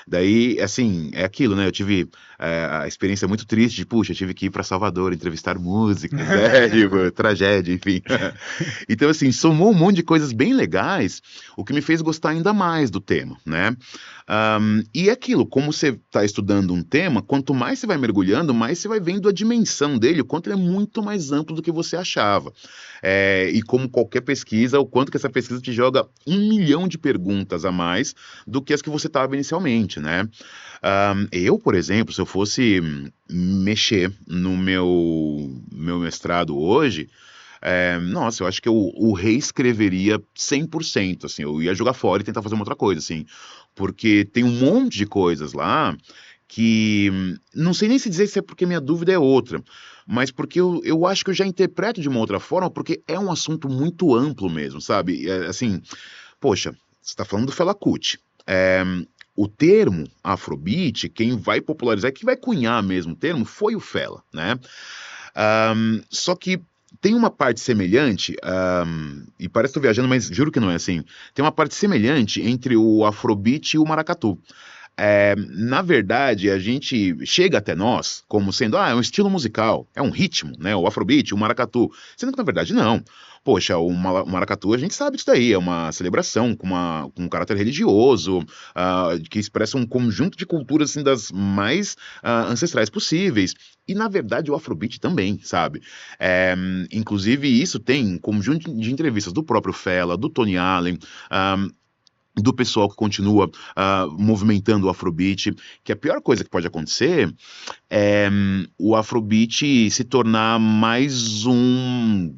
Daí, assim, é aquilo, né? Eu tive a experiência muito triste de, puxa, eu tive que ir para Salvador entrevistar músicos, tipo, tragédia, enfim. Então, assim, somou um monte de coisas bem legais, o que me fez gostar ainda mais do tema, né? E é aquilo, como você está estudando um tema, quanto mais você vai mergulhando, mais você vai vendo a dimensão dele, o quanto ele é muito mais amplo do que você achava. E como qualquer pesquisa, o quanto que essa pesquisa te joga 1 milhão de perguntas a mais do que as que você estava inicialmente, né? Eu, por exemplo, se eu fosse mexer no meu mestrado hoje, nossa, eu acho que eu o reescreveria 100%, assim, eu ia jogar fora e tentar fazer uma outra coisa, assim, porque tem um monte de coisas lá que não sei nem se dizer se é porque minha dúvida é outra, mas porque eu acho que eu já interpreto de uma outra forma, porque é um assunto muito amplo mesmo, sabe? Assim, poxa, você está falando do Fela Kuti. O termo Afrobeat, quem vai popularizar, quem vai cunhar mesmo o termo, foi o Fela, né? Só que tem uma parte semelhante, e parece que estou viajando, mas juro que não é assim. Tem uma parte semelhante entre o Afrobeat e o maracatu. Na verdade, a gente chega até nós como sendo, é um estilo musical, é um ritmo, né? O Afrobeat, o maracatu. Sendo que na verdade não. Poxa, o maracatu a gente sabe disso daí, é uma celebração com um caráter religioso, que expressa um conjunto de culturas assim, das mais ancestrais possíveis. E na verdade o Afrobeat também, sabe? Inclusive isso tem um conjunto de entrevistas do próprio Fela, do Tony Allen, do pessoal que continua movimentando o Afrobeat, que a pior coisa que pode acontecer é o Afrobeat se tornar mais um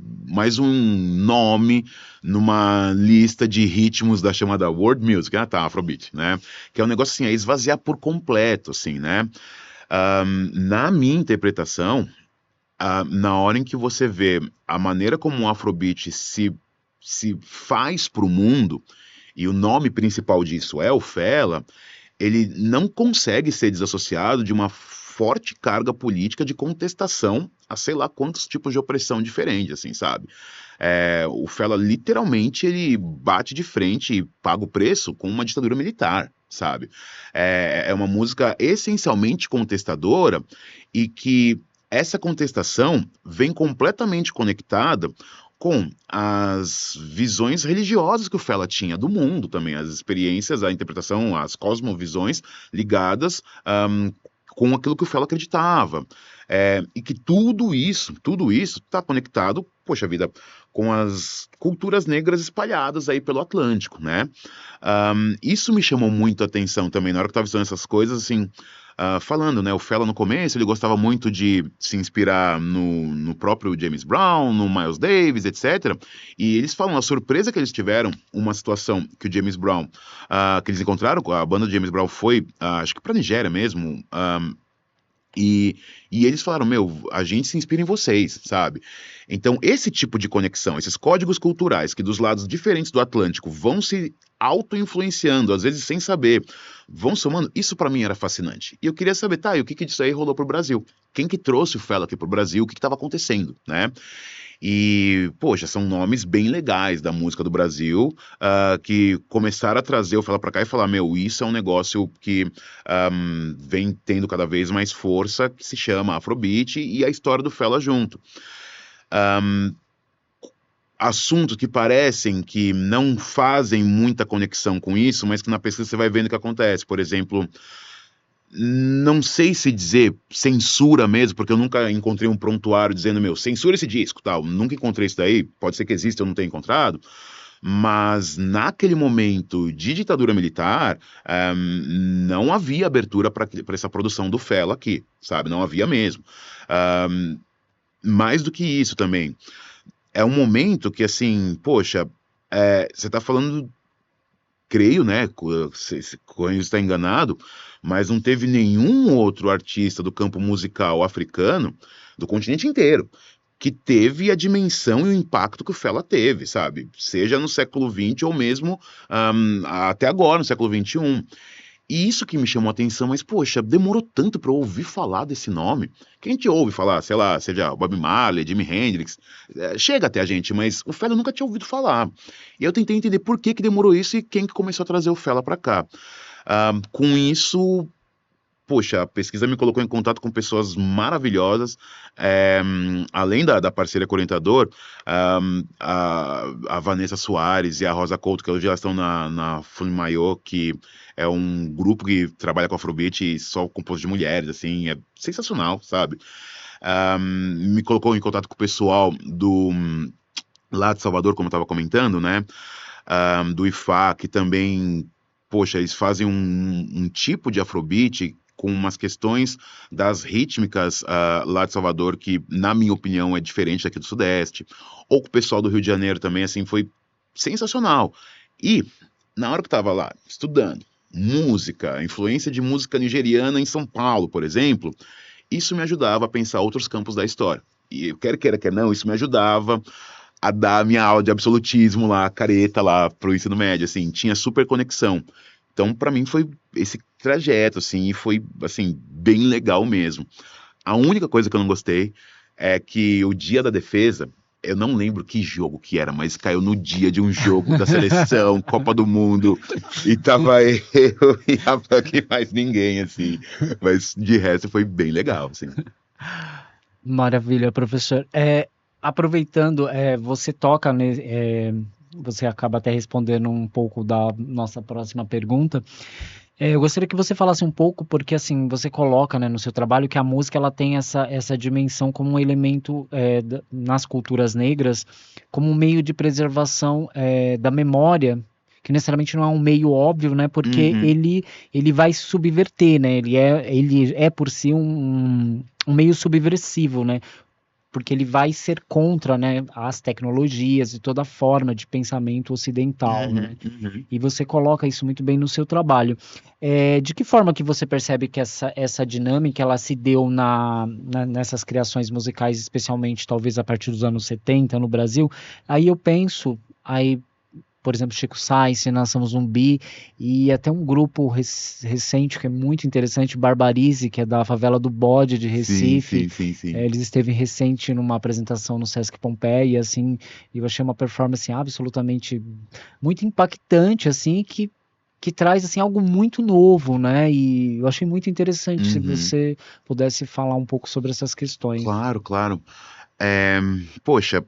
nome numa lista de ritmos da chamada World Music, Afrobeat, né? Que é um negócio assim, é esvaziar por completo, assim, né? Na minha interpretação, na hora em que você vê a maneira como o Afrobeat se faz para o mundo, e o nome principal disso é o Fela, ele não consegue ser desassociado de uma forte carga política de contestação a sei lá quantos tipos de opressão diferentes, assim, sabe? O Fela, literalmente, ele bate de frente e paga o preço com uma ditadura militar, sabe? É uma música essencialmente contestadora e que essa contestação vem completamente conectada com as visões religiosas que o Fela tinha do mundo também, as experiências, a interpretação, as cosmovisões ligadas com aquilo que o Fela acreditava. E que tudo isso está conectado, poxa vida, com as culturas negras espalhadas aí pelo Atlântico, né? Isso me chamou muito a atenção também, na hora que eu estava estudando essas coisas, assim, falando, né, o Fela no começo, ele gostava muito de se inspirar no próprio James Brown, no Miles Davis, etc. E eles falam a surpresa que eles tiveram, uma situação que o James Brown, que eles encontraram, a banda do James Brown foi, acho que para Nigéria mesmo, e eles falaram, a gente se inspira em vocês, sabe? Então, esse tipo de conexão, esses códigos culturais que dos lados diferentes do Atlântico vão se auto-influenciando, às vezes sem saber, vão somando, isso para mim era fascinante. E eu queria saber, e o que disso aí rolou pro Brasil? Quem que trouxe o Fela aqui pro Brasil? O que estava acontecendo, né? E, poxa, são nomes bem legais da música do Brasil, que começaram a trazer o Fela pra cá e falar, isso é um negócio que vem tendo cada vez mais força, que se chama Afrobeat, e a história do Fela junto. Assuntos que parecem que não fazem muita conexão com isso, mas que na pesquisa você vai vendo o que acontece. Por exemplo, não sei se dizer censura mesmo, porque eu nunca encontrei um prontuário dizendo, censura esse disco, tal. Nunca encontrei isso daí, pode ser que exista, eu não tenha encontrado. Mas naquele momento de ditadura militar, não havia abertura para essa produção do Fela aqui, sabe? Não havia mesmo. Mais do que isso também. É um momento que, assim, poxa, você está falando, creio, né, se está enganado, mas não teve nenhum outro artista do campo musical africano, do continente inteiro, que teve a dimensão e o impacto que o Fela teve, sabe? Seja no século XX ou mesmo até agora, no século XXI. E isso que me chamou a atenção, mas, poxa, demorou tanto para eu ouvir falar desse nome. Que a gente ouve falar, sei lá, seja Bob Marley, Jimi Hendrix, chega até a gente, mas o Fela eu nunca tinha ouvido falar. E eu tentei entender por que demorou isso e quem que começou a trazer o Fela para cá. Com isso, poxa, a pesquisa me colocou em contato com pessoas maravilhosas, além da parceira com o orientador, a Vanessa Soares e a Rosa Couto, que hoje elas estão na Funimayô, que é um grupo que trabalha com Afrobeat e só composto de mulheres, assim, é sensacional, sabe? Me colocou em contato com o pessoal lá de Salvador, como eu estava comentando, né? Do IFA, que também poxa, eles fazem um tipo de Afrobeat com umas questões das rítmicas lá de Salvador, que, na minha opinião, é diferente daqui do Sudeste. Ou com o pessoal do Rio de Janeiro também, assim, foi sensacional. E, na hora que eu tava lá, estudando, música, influência de música nigeriana em São Paulo, por exemplo, isso me ajudava a pensar outros campos da história. E quer queira, quer não, isso me ajudava a dar a minha aula de absolutismo lá, careta lá, pro ensino médio, assim, tinha super conexão. Então, para mim, foi esse trajeto, assim, e foi, assim, bem legal mesmo. A única coisa que eu não gostei é que o dia da defesa, eu não lembro que jogo que era, mas caiu no dia de um jogo da seleção, Copa do Mundo, e tava eu e que mais ninguém, assim. Mas de resto foi bem legal, assim. Maravilha, professor. Aproveitando, você toca, né, você acaba até respondendo um pouco da nossa próxima pergunta. Eu gostaria que você falasse um pouco, porque assim, você coloca, né, no seu trabalho que a música ela tem essa dimensão como um elemento nas culturas negras, como um meio de preservação da memória, que necessariamente não é um meio óbvio, né, porque Uhum, ele vai subverter, né, ele é por si um meio subversivo, né, porque ele vai ser contra, né, as tecnologias e toda forma de pensamento ocidental, né? uhum. E você coloca isso muito bem no seu trabalho. De que forma que você percebe que essa dinâmica ela se deu nessas criações musicais, especialmente talvez a partir dos anos 70 no Brasil? Aí eu penso, por exemplo, Chico Science, Nação Zumbi, e até um grupo recente que é muito interessante, Barbarize, que é da favela do Bode de Sim, Recife. sim, sim, sim. Eles esteve recente numa apresentação no Sesc Pompeia, e assim, eu achei uma performance absolutamente muito impactante, assim, que traz assim algo muito novo, né? E eu achei muito interessante se Uhum. você pudesse falar um pouco sobre essas questões. Claro, claro. É, poxa,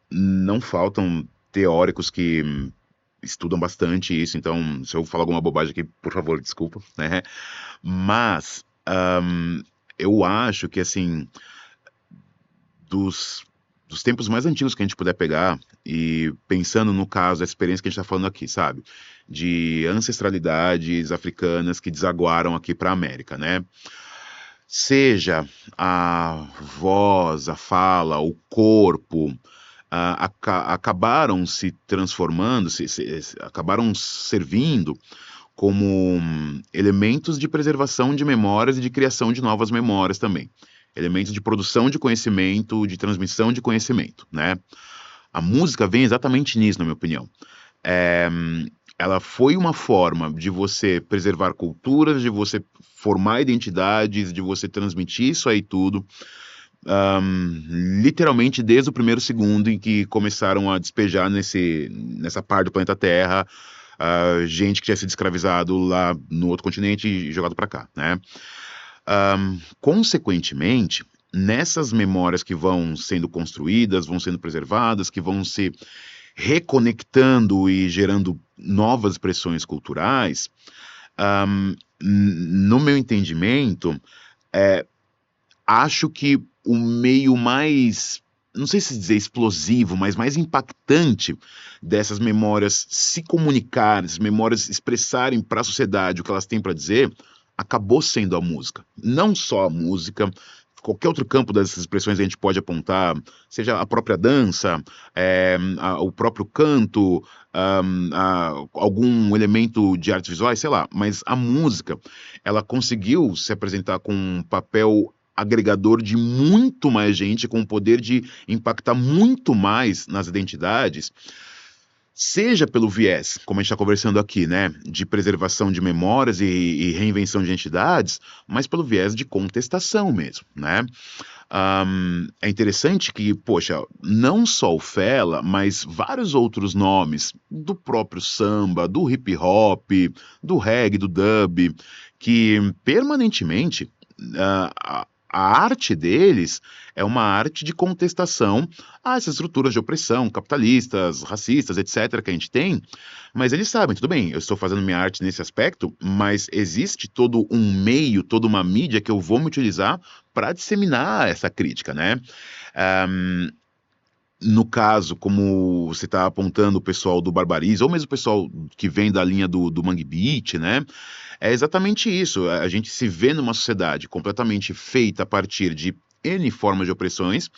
não faltam teóricos que estudam bastante isso, então se eu falar alguma bobagem aqui, por favor, desculpa, né? Mas eu acho que assim, dos, dos tempos mais antigos que a gente puder pegar, e pensando no caso, a experiência que a gente está falando aqui, sabe? De ancestralidades africanas que desaguaram aqui para a América, né? Seja a voz, a fala, o corpo, acabaram se transformando, acabaram servindo como elementos de preservação de memórias e de criação de novas memórias também. Elementos de produção de conhecimento, de transmissão de conhecimento, né? A música vem exatamente nisso, na minha opinião. É, ela foi uma forma de você preservar culturas, de você formar identidades, de você transmitir isso aí tudo, literalmente desde o primeiro segundo em que começaram a despejar nessa parte do planeta Terra, gente que tinha sido escravizado lá no outro continente e jogado para cá, né? Consequentemente, nessas memórias que vão sendo construídas, vão sendo preservadas, que vão se reconectando e gerando novas expressões culturais, no meu entendimento, acho que o meio mais, não sei se dizer explosivo, mas mais impactante dessas memórias se comunicarem, essas memórias expressarem para a sociedade o que elas têm para dizer, acabou sendo a música. Não só a música, qualquer outro campo dessas expressões a gente pode apontar, seja a própria dança, o próprio canto, algum elemento de artes visuais, sei lá, mas a música, ela conseguiu se apresentar com um papel agregador de muito mais gente, com o poder de impactar muito mais nas identidades, seja pelo viés, como a gente está conversando aqui, né, de preservação de memórias e reinvenção de identidades, mas pelo viés de contestação mesmo, né? É interessante que, poxa, não só o Fela, mas vários outros nomes do próprio samba, do hip hop, do reggae, do dub, que permanentemente a arte deles é uma arte de contestação a essas estruturas de opressão, capitalistas, racistas, etc., que a gente tem, mas eles sabem, tudo bem, eu estou fazendo minha arte nesse aspecto, mas existe todo um meio, toda uma mídia que eu vou me utilizar para disseminar essa crítica, né? Um, no caso, como você está apontando o pessoal do Barbarize, ou mesmo o pessoal que vem da linha do Mangue Beat, né? É exatamente isso. A gente se vê numa sociedade completamente feita a partir de N formas de opressões,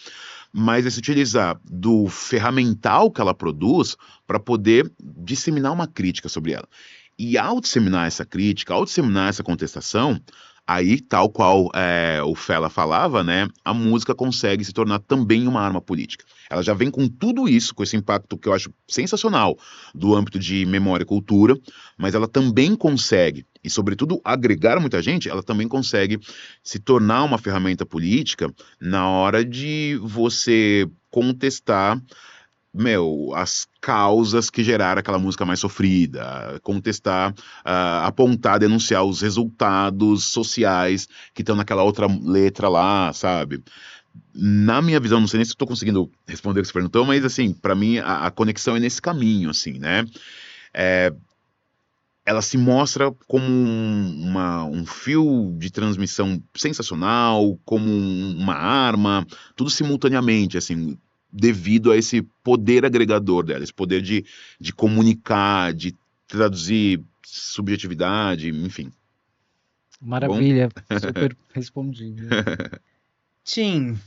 mas é se utilizar do ferramental que ela produz para poder disseminar uma crítica sobre ela. E ao disseminar essa crítica, ao disseminar essa contestação, aí, tal qual o Fela falava, né, a música consegue se tornar também uma arma política. Ela já vem com tudo isso, com esse impacto que eu acho sensacional do âmbito de memória e cultura, mas ela também consegue, e sobretudo agregar muita gente, ela também consegue se tornar uma ferramenta política na hora de você contestar as causas que geraram aquela música mais sofrida, contestar, apontar, denunciar os resultados sociais que estão naquela outra letra lá, sabe? Na minha visão, não sei nem se estou conseguindo responder o que você perguntou, mas assim, para mim a conexão é nesse caminho, assim, né? Ela se mostra como um fio de transmissão sensacional, como uma arma, tudo simultaneamente, assim, devido a esse poder agregador dela, esse poder de comunicar, de traduzir subjetividade, enfim. Maravilha, super respondido. Tim,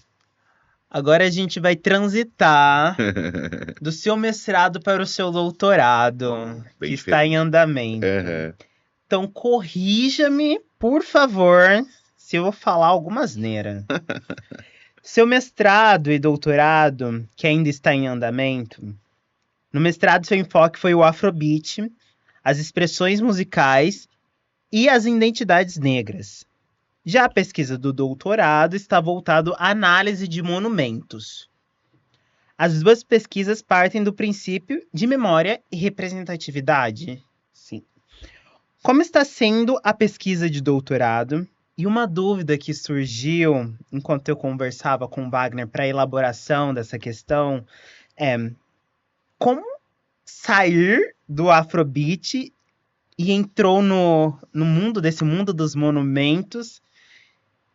agora a gente vai transitar do seu mestrado para o seu doutorado, Bem que está em andamento. Então, corrija-me, por favor, se eu vou falar alguma asneira. Seu mestrado e doutorado, que ainda está em andamento, no mestrado seu enfoque foi o Afrobeat, as expressões musicais e as identidades negras. Já a pesquisa do doutorado está voltada à análise de monumentos. As duas pesquisas partem do princípio de memória e representatividade. Sim. Como está sendo a pesquisa de doutorado? E uma dúvida que surgiu enquanto eu conversava com o Wagner para a elaboração dessa questão é como sair do Afrobeat e entrou no mundo dos monumentos.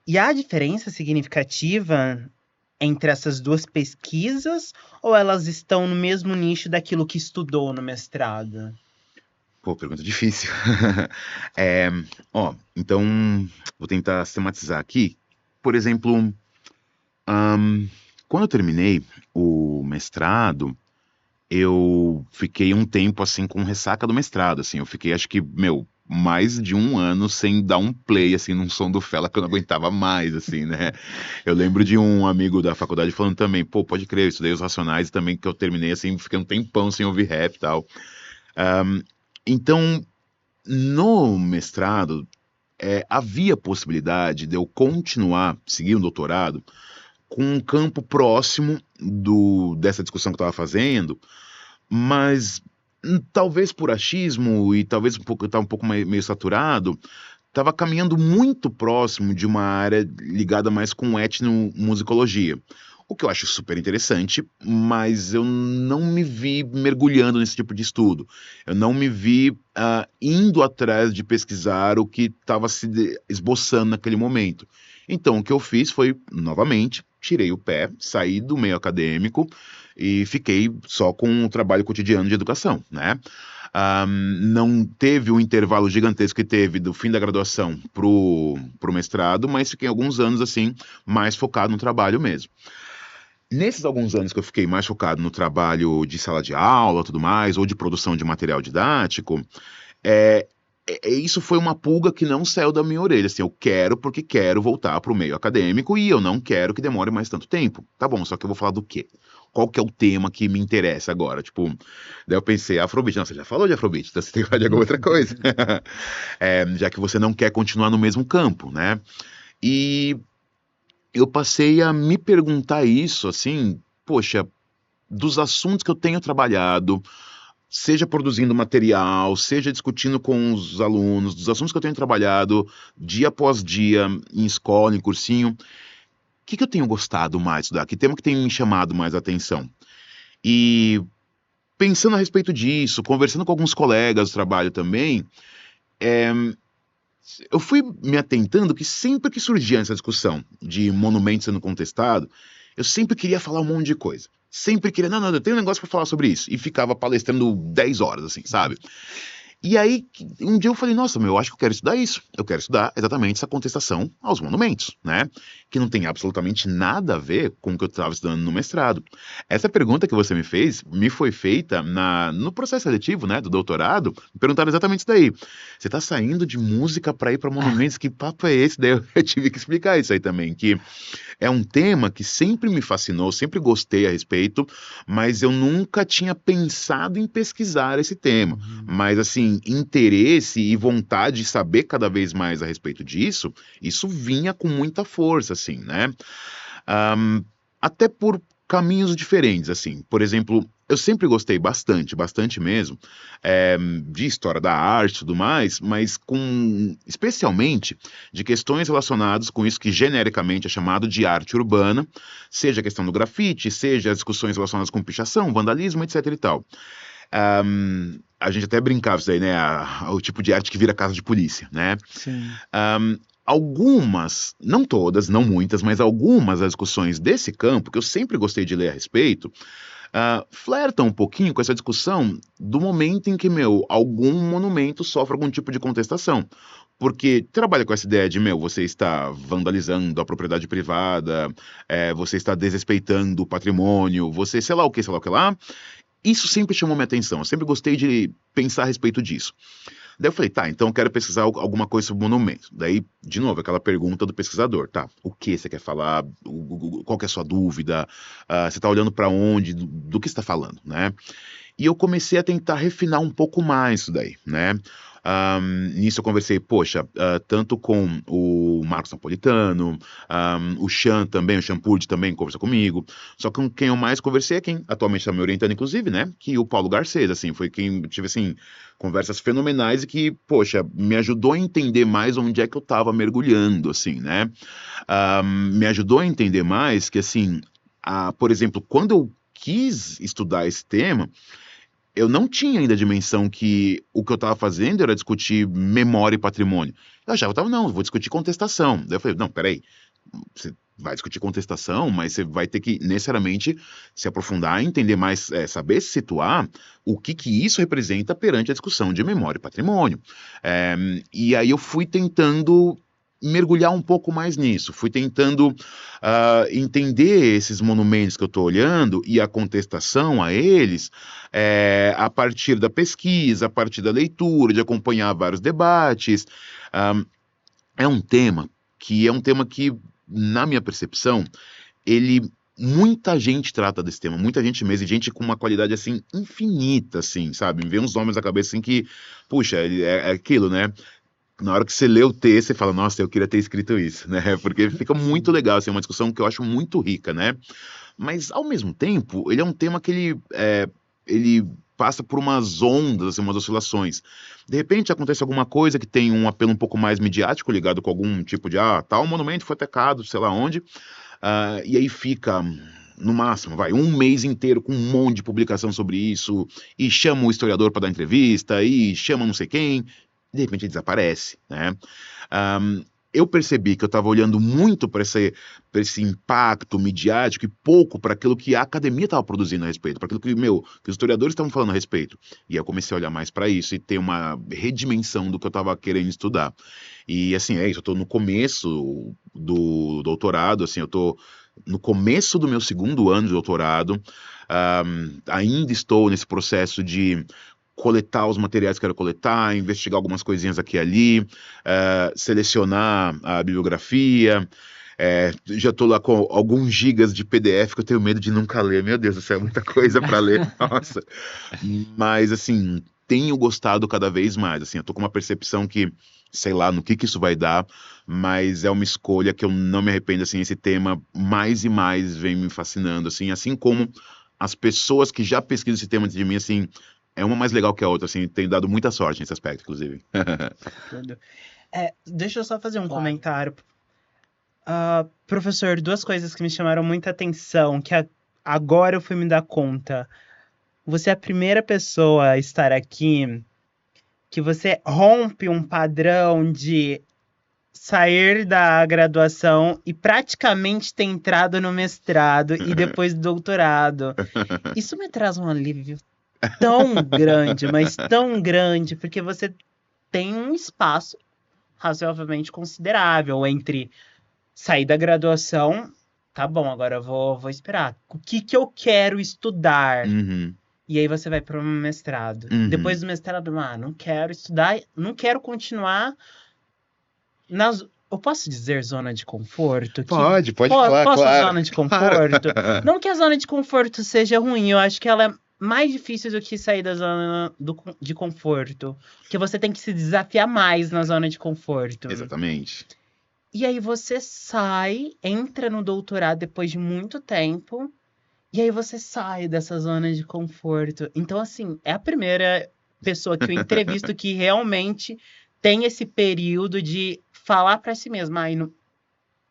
E há diferença significativa entre essas duas pesquisas ou elas estão no mesmo nicho daquilo que estudou no mestrado? Pô, pergunta difícil. Então, vou tentar sistematizar aqui. Por exemplo, quando eu terminei o mestrado, eu fiquei um tempo, assim, com ressaca do mestrado, assim. Eu fiquei, acho que, mais de um ano sem dar um play, assim, num som do Fela que eu não aguentava mais, assim, né? Eu lembro de um amigo da faculdade falando também, pô, pode crer, eu estudei os Racionais e também que eu terminei, assim, fiquei um tempão sem ouvir rap e tal. Então, no mestrado, havia possibilidade de eu continuar, seguir um doutorado, com um campo próximo dessa discussão que eu estava fazendo, mas talvez por achismo e talvez estava um pouco meio saturado, estava caminhando muito próximo de uma área ligada mais com etnomusicologia. O que eu acho super interessante, mas eu não me vi mergulhando nesse tipo de estudo. Eu não me vi indo atrás de pesquisar o que estava se esboçando naquele momento. Então, o que eu fiz foi, novamente, tirei o pé, saí do meio acadêmico e fiquei só com o trabalho cotidiano de educação, né? Não teve o intervalo gigantesco que teve do fim da graduação pro mestrado, mas fiquei alguns anos, assim, mais focado no trabalho mesmo. Nesses alguns anos que eu fiquei mais focado no trabalho de sala de aula, tudo mais, ou de produção de material didático, isso foi uma pulga que não saiu da minha orelha. Assim, eu quero porque quero voltar para o meio acadêmico e eu não quero que demore mais tanto tempo. Tá bom, só que eu vou falar do quê? Qual que é o tema que me interessa agora? Tipo, daí eu pensei, Afrobeat. Não, você já falou de Afrobeat, então você tem que falar de alguma outra coisa. Já que você não quer continuar no mesmo campo, né? E eu passei a me perguntar isso, assim, poxa, dos assuntos que eu tenho trabalhado, seja produzindo material, seja discutindo com os alunos, dos assuntos que eu tenho trabalhado dia após dia em escola, em cursinho, o que eu tenho gostado mais de estudar? Que tema que tem me chamado mais a atenção? E pensando a respeito disso, conversando com alguns colegas do trabalho também, eu fui me atentando que sempre que surgia essa discussão de monumentos sendo contestado, eu sempre queria falar um monte de coisa. sempre queria, não, eu tenho um negócio pra falar sobre isso. E ficava palestrando 10 horas, assim, sabe? E aí, um dia eu falei, nossa, eu acho que eu quero estudar isso. Eu quero estudar exatamente essa contestação aos monumentos, né? Que não tem absolutamente nada a ver com o que eu estava estudando no mestrado. Essa pergunta que você me fez, me foi feita no processo seletivo, né, do doutorado, me perguntaram exatamente isso daí. Você tá saindo de música para ir para monumentos, que papo é esse? Daí eu tive que explicar isso aí também, que é um tema que sempre me fascinou, sempre gostei a respeito, mas eu nunca tinha pensado em pesquisar esse tema. Mas, assim, interesse e vontade de saber cada vez mais a respeito disso, isso vinha com muita força, assim, né? Até por caminhos diferentes, assim. Por exemplo, eu sempre gostei bastante mesmo, de história da arte e tudo mais, mas especialmente de questões relacionadas com isso que genericamente é chamado de arte urbana, seja a questão do grafite, seja as discussões relacionadas com pichação, vandalismo, etc e tal. A gente até brincava isso aí, né? O tipo de arte que vira casa de polícia, né? Sim. Algumas, não todas, não muitas, mas algumas das discussões desse campo, que eu sempre gostei de ler a respeito, flertam um pouquinho com essa discussão do momento em que, algum monumento sofre algum tipo de contestação. Porque trabalha com essa ideia de, você está vandalizando a propriedade privada, você está desrespeitando o patrimônio, você sei lá o que lá. Isso sempre chamou minha atenção, eu sempre gostei de pensar a respeito disso. Daí eu falei, tá, então eu quero pesquisar alguma coisa sobre monumento. Daí, de novo, aquela pergunta do pesquisador, tá, o que você quer falar, qual que é a sua dúvida, você está olhando para onde, do que você está falando, né? E eu comecei a tentar refinar um pouco mais isso daí, né? Nisso eu conversei, tanto com o Marcos Napolitano, o Chan também, o Champurdi também conversou comigo, só que com quem eu mais conversei é quem atualmente está me orientando, inclusive, né, que o Paulo Garcês, assim, foi quem tive, assim, conversas fenomenais e que, me ajudou a entender mais onde é que eu estava mergulhando, assim, né, me ajudou a entender mais que, assim, por exemplo, quando eu quis estudar esse tema, eu não tinha ainda a dimensão que o que eu estava fazendo era discutir memória e patrimônio. Eu achava, não, vou discutir contestação. Daí eu falei, não, peraí, você vai discutir contestação, mas você vai ter que necessariamente se aprofundar, entender mais, saber se situar o que isso representa perante a discussão de memória e patrimônio. E aí eu fui tentando mergulhar um pouco mais nisso, fui tentando entender esses monumentos que eu estou olhando e a contestação a eles a partir da pesquisa, a partir da leitura, de acompanhar vários debates. É um tema que, na minha percepção, muita gente trata desse tema, muita gente mesmo, e gente com uma qualidade, assim, infinita, assim, sabe? Me vem uns nomes na cabeça, assim, que, puxa, é aquilo, né? Na hora que você lê o texto, você fala, nossa, eu queria ter escrito isso, né? Porque fica muito legal, assim, é uma discussão que eu acho muito rica, né? Mas, ao mesmo tempo, ele é um tema que ele passa por umas ondas, assim, umas oscilações. De repente, acontece alguma coisa que tem um apelo um pouco mais midiático, ligado com algum tipo de, tal monumento foi atacado, sei lá onde, e aí fica no máximo, um mês inteiro com um monte de publicação sobre isso, e chama o historiador para dar entrevista, e chama não sei quem, de repente ele desaparece, né? Eu percebi que eu estava olhando muito para esse impacto midiático e pouco para aquilo que a academia estava produzindo a respeito, para aquilo que os historiadores estavam falando a respeito. E aí eu comecei a olhar mais para isso e ter uma redimensão do que eu estava querendo estudar. E assim, é isso, eu estou no começo do doutorado, assim, eu estou no começo do meu segundo ano de doutorado, ainda estou nesse processo de coletar os materiais que quero coletar, investigar algumas coisinhas aqui e ali, selecionar a bibliografia. Já estou lá com alguns gigas de PDF que eu tenho medo de nunca ler. Meu Deus do céu, muita coisa para ler. Nossa. Mas, assim, tenho gostado cada vez mais. Assim, eu estou com uma percepção que, sei lá, no que isso vai dar, mas é uma escolha que eu não me arrependo. Assim, esse tema mais e mais vem me fascinando. Assim como as pessoas que já pesquisam esse tema antes de mim, assim, é uma mais legal que a outra, assim, tem dado muita sorte nesse aspecto, inclusive. Deixa eu só fazer um comentário. Professor, duas coisas que me chamaram muita atenção, que agora eu fui me dar conta. Você é a primeira pessoa a estar aqui que você rompe um padrão de sair da graduação e praticamente ter entrado no mestrado e depois do doutorado. Isso me traz um alívio tão grande, mas tão grande, porque você tem um espaço razoavelmente considerável entre sair da graduação, tá bom, agora eu vou esperar. O que eu quero estudar? Uhum, E aí você vai para um mestrado. uhum. Depois do mestrado, não quero estudar, não quero continuar nas... Eu posso dizer zona de conforto? Pode falar, Posso claro. zona de Claro. conforto? Não que a zona de conforto seja ruim, eu acho que ela é mais difícil do que sair da zona de conforto. Porque você tem que se desafiar mais na zona de conforto. Exatamente. E aí você sai, entra no doutorado depois de muito tempo, e aí você sai dessa zona de conforto. Então, assim, é a primeira pessoa que eu entrevisto que realmente tem esse período de falar para si mesma,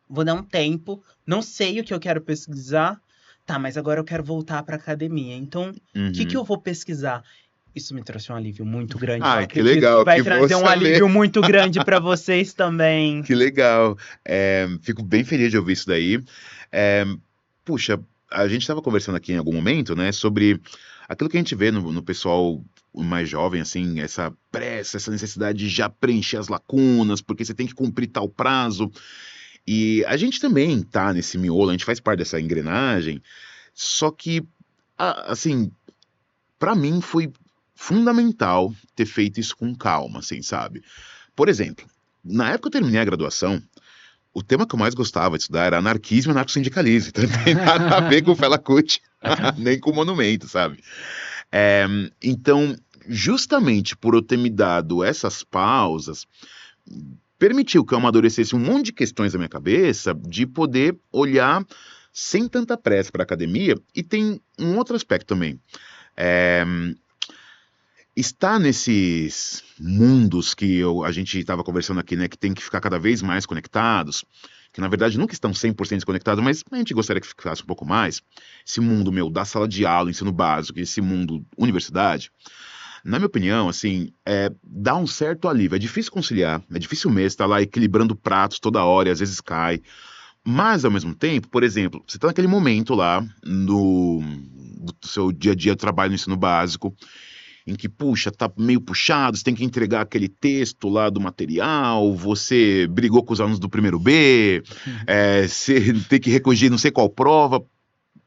vou dar um tempo, não sei o que eu quero pesquisar, tá, mas agora eu quero voltar para academia. Então, o que Uhum. eu vou pesquisar? Isso me trouxe um alívio muito grande. Eu Ai, que acredito legal, que vai que bom trazer um saber. alívio muito grande para vocês também. Que legal. Fico bem feliz de ouvir isso daí. É, puxa, a gente estava conversando aqui em algum momento, né, sobre aquilo que a gente vê no pessoal mais jovem, assim, essa pressa, essa necessidade de já preencher as lacunas, porque você tem que cumprir tal prazo. E a gente também tá nesse miolo, a gente faz parte dessa engrenagem, só que, assim, para mim foi fundamental ter feito isso com calma, assim, sabe? Por exemplo, na época que eu terminei a graduação, o tema que eu mais gostava de estudar era anarquismo e anarcossindicalismo. Então não tem nada a ver com o Fela Kuti, nem com o Monumento, sabe? Então, justamente por eu ter me dado essas pausas, permitiu que eu amadurecesse um monte de questões na minha cabeça de poder olhar sem tanta pressa para a academia. E tem um outro aspecto também. É, Estar nesses mundos que a gente estava conversando aqui, né, que tem que ficar cada vez mais conectados, que na verdade nunca estão 100% desconectados, mas a gente gostaria que ficasse um pouco mais, esse mundo, meu, da sala de aula, ensino básico, esse mundo universidade, na minha opinião, assim, dá um certo alívio. É difícil conciliar, é difícil mesmo estar lá equilibrando pratos toda hora e às vezes cai, mas ao mesmo tempo, por exemplo, você está naquele momento lá do seu dia a dia de trabalho no ensino básico, em que, puxa, tá meio puxado, você tem que entregar aquele texto lá do material, você brigou com os alunos do primeiro B, você tem que recorrigir não sei qual prova.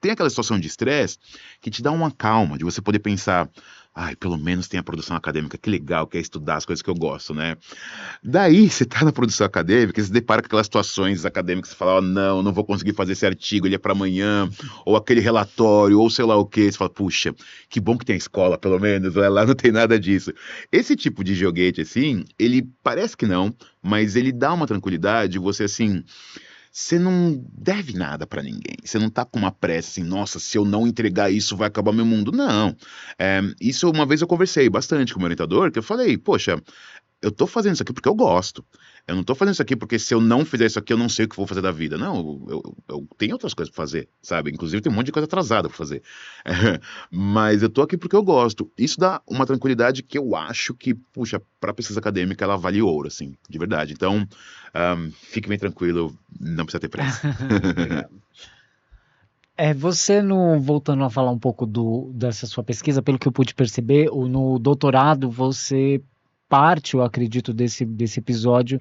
Tem aquela situação de estresse que te dá uma calma, de você poder pensar, ai, pelo menos tem a produção acadêmica, que legal, que é estudar as coisas que eu gosto, né? Daí, você tá na produção acadêmica, você se depara com aquelas situações acadêmicas, você fala, oh, não vou conseguir fazer esse artigo, ele é para amanhã, ou aquele relatório, ou sei lá o quê, você fala, puxa, que bom que tem a escola, pelo menos, lá não tem nada disso. Esse tipo de joguete, assim, ele parece que não, mas ele dá uma tranquilidade, você, assim, você não deve nada pra ninguém. Você não tá com uma pressa assim, nossa, se eu não entregar isso vai acabar meu mundo. Não. Isso uma vez eu conversei bastante com o meu orientador, que eu falei, poxa, eu tô fazendo isso aqui porque eu gosto. Eu não tô fazendo isso aqui porque se eu não fizer isso aqui eu não sei o que vou fazer da vida. Não, eu tenho outras coisas pra fazer, sabe? Inclusive tem um monte de coisa atrasada pra fazer. Mas eu tô aqui porque eu gosto. Isso dá uma tranquilidade que eu acho que, puxa, pra pesquisa acadêmica ela vale ouro, assim, de verdade. Então, fique bem tranquilo, não precisa ter pressa. Você no, voltando a falar um pouco dessa sua pesquisa, pelo que eu pude perceber, no doutorado você parte, eu acredito, desse episódio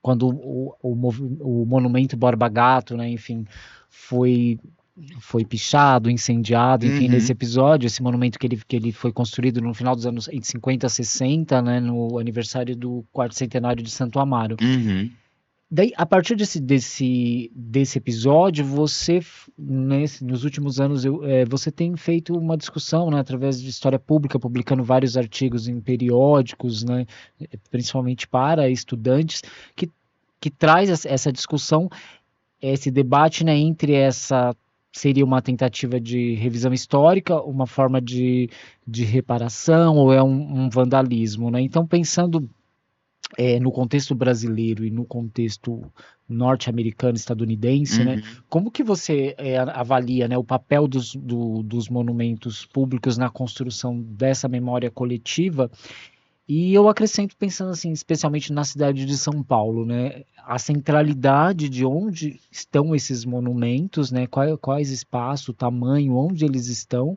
quando o monumento Borba Gato, né, enfim, foi pichado, incendiado, enfim, nesse episódio, esse monumento que ele foi construído no final dos anos 50, 60, né, no aniversário do 4º centenário de Santo Amaro. Daí, a partir desse episódio, você, nos últimos anos, você tem feito uma discussão, né, através de história pública, publicando vários artigos em periódicos, né, principalmente para estudantes, que traz essa discussão, esse debate, né, entre seria uma tentativa de revisão histórica, uma forma de reparação, ou é um vandalismo, né? Então, pensando no contexto brasileiro e no contexto norte-americano, estadunidense, né? Como que você avalia, né, o papel dos monumentos públicos na construção dessa memória coletiva E eu acrescento pensando assim, especialmente na cidade de São Paulo, né? A centralidade de onde estão esses monumentos, né? Quais espaços, o tamanho, onde eles estão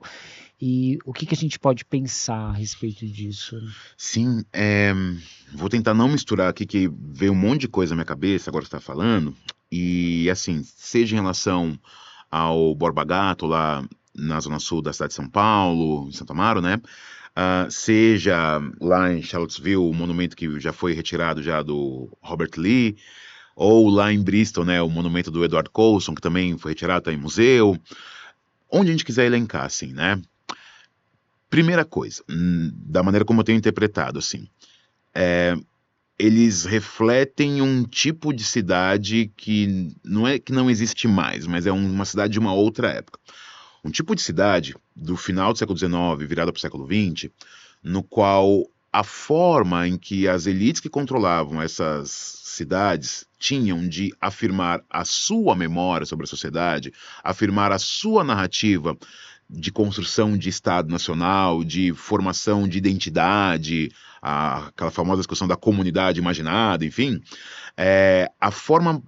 e o que a gente pode pensar a respeito disso. Sim, vou tentar não misturar aqui, que veio um monte de coisa na minha cabeça agora que você está falando, e assim, seja em relação ao Borba Gato, lá na zona sul da cidade de São Paulo, em Santo Amaro, né? Seja lá em Charlottesville, o monumento que já foi retirado já do Robert Lee, ou lá em Bristol, né, o monumento do Edward Colston, que também foi retirado, está em museu, onde a gente quiser elencar, assim, né? Primeira coisa, da maneira como eu tenho interpretado, assim, eles refletem um tipo de cidade que não é que não existe mais, mas é uma cidade de uma outra época. Um tipo de cidade do final do século XIX, virada para o século XX, no qual a forma em que as elites que controlavam essas cidades tinham de afirmar a sua memória sobre a sociedade, afirmar a sua narrativa de construção de Estado Nacional, de formação de identidade, aquela famosa discussão da comunidade imaginada, enfim,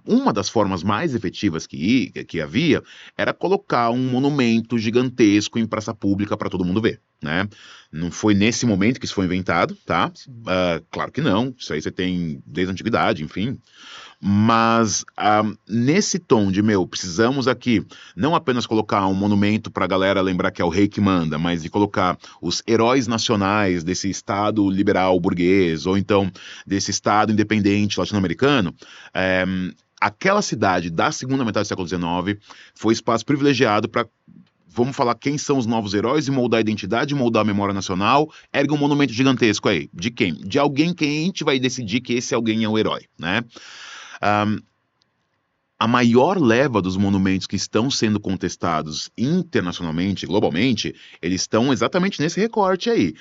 uma das formas mais efetivas que havia era colocar um monumento gigantesco em praça pública para todo mundo ver, né? Não foi nesse momento que isso foi inventado, tá? Claro que não, isso aí você tem desde a antiguidade, enfim. Mas nesse tom de, precisamos aqui não apenas colocar um monumento para a galera lembrar que é o rei que manda, mas de colocar os heróis nacionais desse Estado liberal burguês, ou então desse Estado independente latino-americano, aquela cidade da segunda metade do século XIX foi espaço privilegiado para, vamos falar quem são os novos heróis e moldar a identidade, moldar a memória nacional, ergue um monumento gigantesco aí. De quem? De alguém que a gente vai decidir que esse alguém é o herói, né? A maior leva dos monumentos que estão sendo contestados internacionalmente, globalmente, eles estão exatamente nesse recorte aí.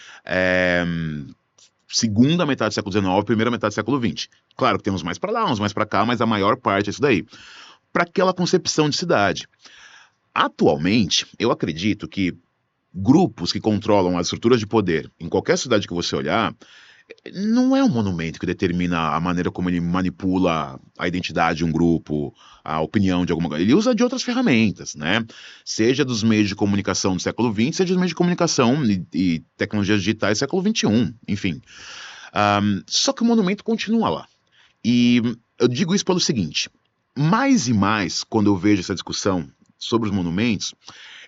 Segunda metade do século XIX, primeira metade do século XX. Claro que tem uns mais para lá, uns mais para cá, mas a maior parte é isso daí. Para aquela concepção de cidade. Atualmente, eu acredito que grupos que controlam as estruturas de poder, em qualquer cidade que você olhar, não é um monumento que determina a maneira como ele manipula a identidade de um grupo, a opinião de alguma coisa. Ele usa de outras ferramentas, né? Seja dos meios de comunicação do século XX, seja dos meios de comunicação e tecnologias digitais do século XXI, enfim. Só que o monumento continua lá. E eu digo isso pelo seguinte, mais e mais, quando eu vejo essa discussão sobre os monumentos,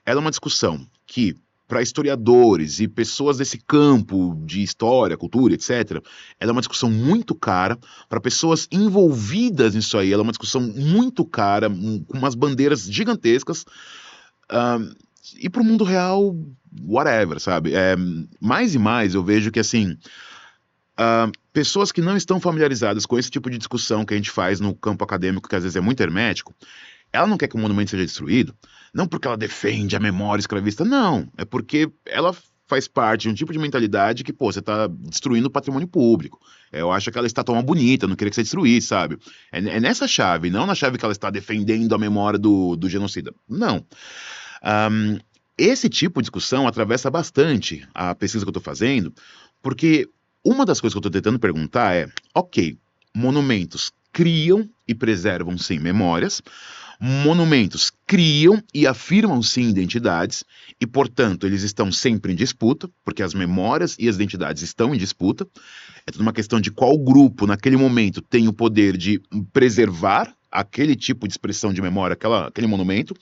ela é uma discussão que, para historiadores e pessoas desse campo de história, cultura, etc., ela é uma discussão muito cara. Para pessoas envolvidas nisso aí, ela é uma discussão muito cara, com umas bandeiras gigantescas. E para o mundo real, whatever, sabe? Mais e mais eu vejo que, assim, pessoas que não estão familiarizadas com esse tipo de discussão que a gente faz no campo acadêmico, que às vezes é muito hermético, ela não quer que o monumento seja destruído, não porque ela defende a memória escravista, não. É porque ela faz parte de um tipo de mentalidade que, você tá destruindo o patrimônio público. Eu acho aquela estátua uma bonita, não queria que você destruísse, sabe? É nessa chave, não na chave que ela está defendendo a memória do genocida. Não. Esse tipo de discussão atravessa bastante a pesquisa que eu estou fazendo, porque uma das coisas que eu estou tentando perguntar é, ok, monumentos criam e preservam, sim, memórias, monumentos criam e afirmam, sim, identidades, e, portanto, eles estão sempre em disputa, porque as memórias e as identidades estão em disputa. É tudo uma questão de qual grupo, naquele momento, tem o poder de preservar aquele tipo de expressão de memória, aquele monumento,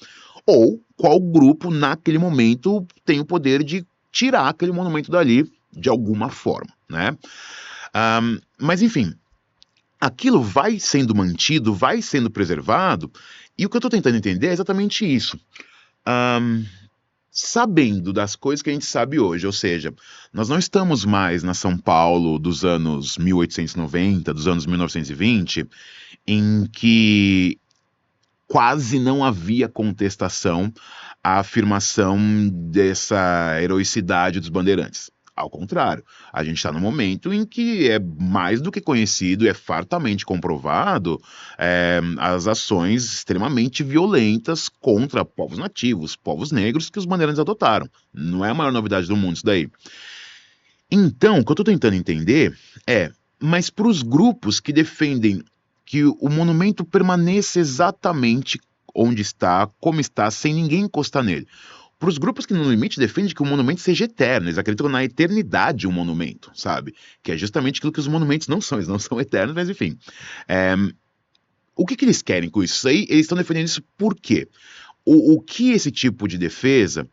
ou qual grupo, naquele momento, tem o poder de tirar aquele monumento dali de alguma forma, né? Mas, enfim, aquilo vai sendo mantido, vai sendo preservado, e o que eu estou tentando entender é exatamente isso. Sabendo das coisas que a gente sabe hoje, ou seja, nós não estamos mais na São Paulo dos anos 1890, dos anos 1920, em que quase não havia contestação à afirmação dessa heroicidade dos bandeirantes. Ao contrário, a gente está num momento em que é mais do que conhecido, é fartamente comprovado as ações extremamente violentas contra povos nativos, povos negros que os bandeirantes adotaram. Não é a maior novidade do mundo isso daí. Então, o que eu estou tentando entender mas para os grupos que defendem que o monumento permaneça exatamente onde está, como está, sem ninguém encostar nele. Para os grupos que no limite defendem que o monumento seja eterno, eles acreditam na eternidade de um monumento, sabe? Que é justamente aquilo que os monumentos não são, eles não são eternos, mas enfim. É, o que eles querem com isso? Isso aí, eles estão defendendo isso por quê? O que esse tipo de defesa,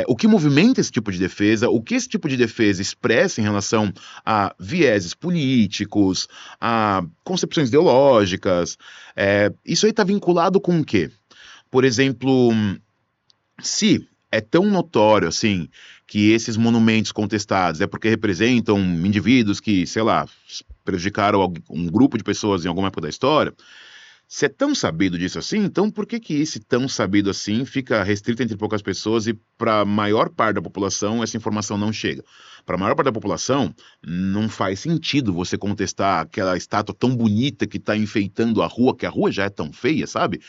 o que movimenta esse tipo de defesa, o que esse tipo de defesa expressa em relação a vieses políticos, a concepções ideológicas, isso aí está vinculado com o quê? Por exemplo, se é tão notório assim que esses monumentos contestados é porque representam indivíduos que, sei lá, prejudicaram um grupo de pessoas em alguma época da história, se é tão sabido disso assim, então por que esse tão sabido assim fica restrito entre poucas pessoas e para a maior parte da população essa informação não chega? Para a maior parte da população, não faz sentido você contestar aquela estátua tão bonita que está enfeitando a rua, que a rua já é tão feia, sabe?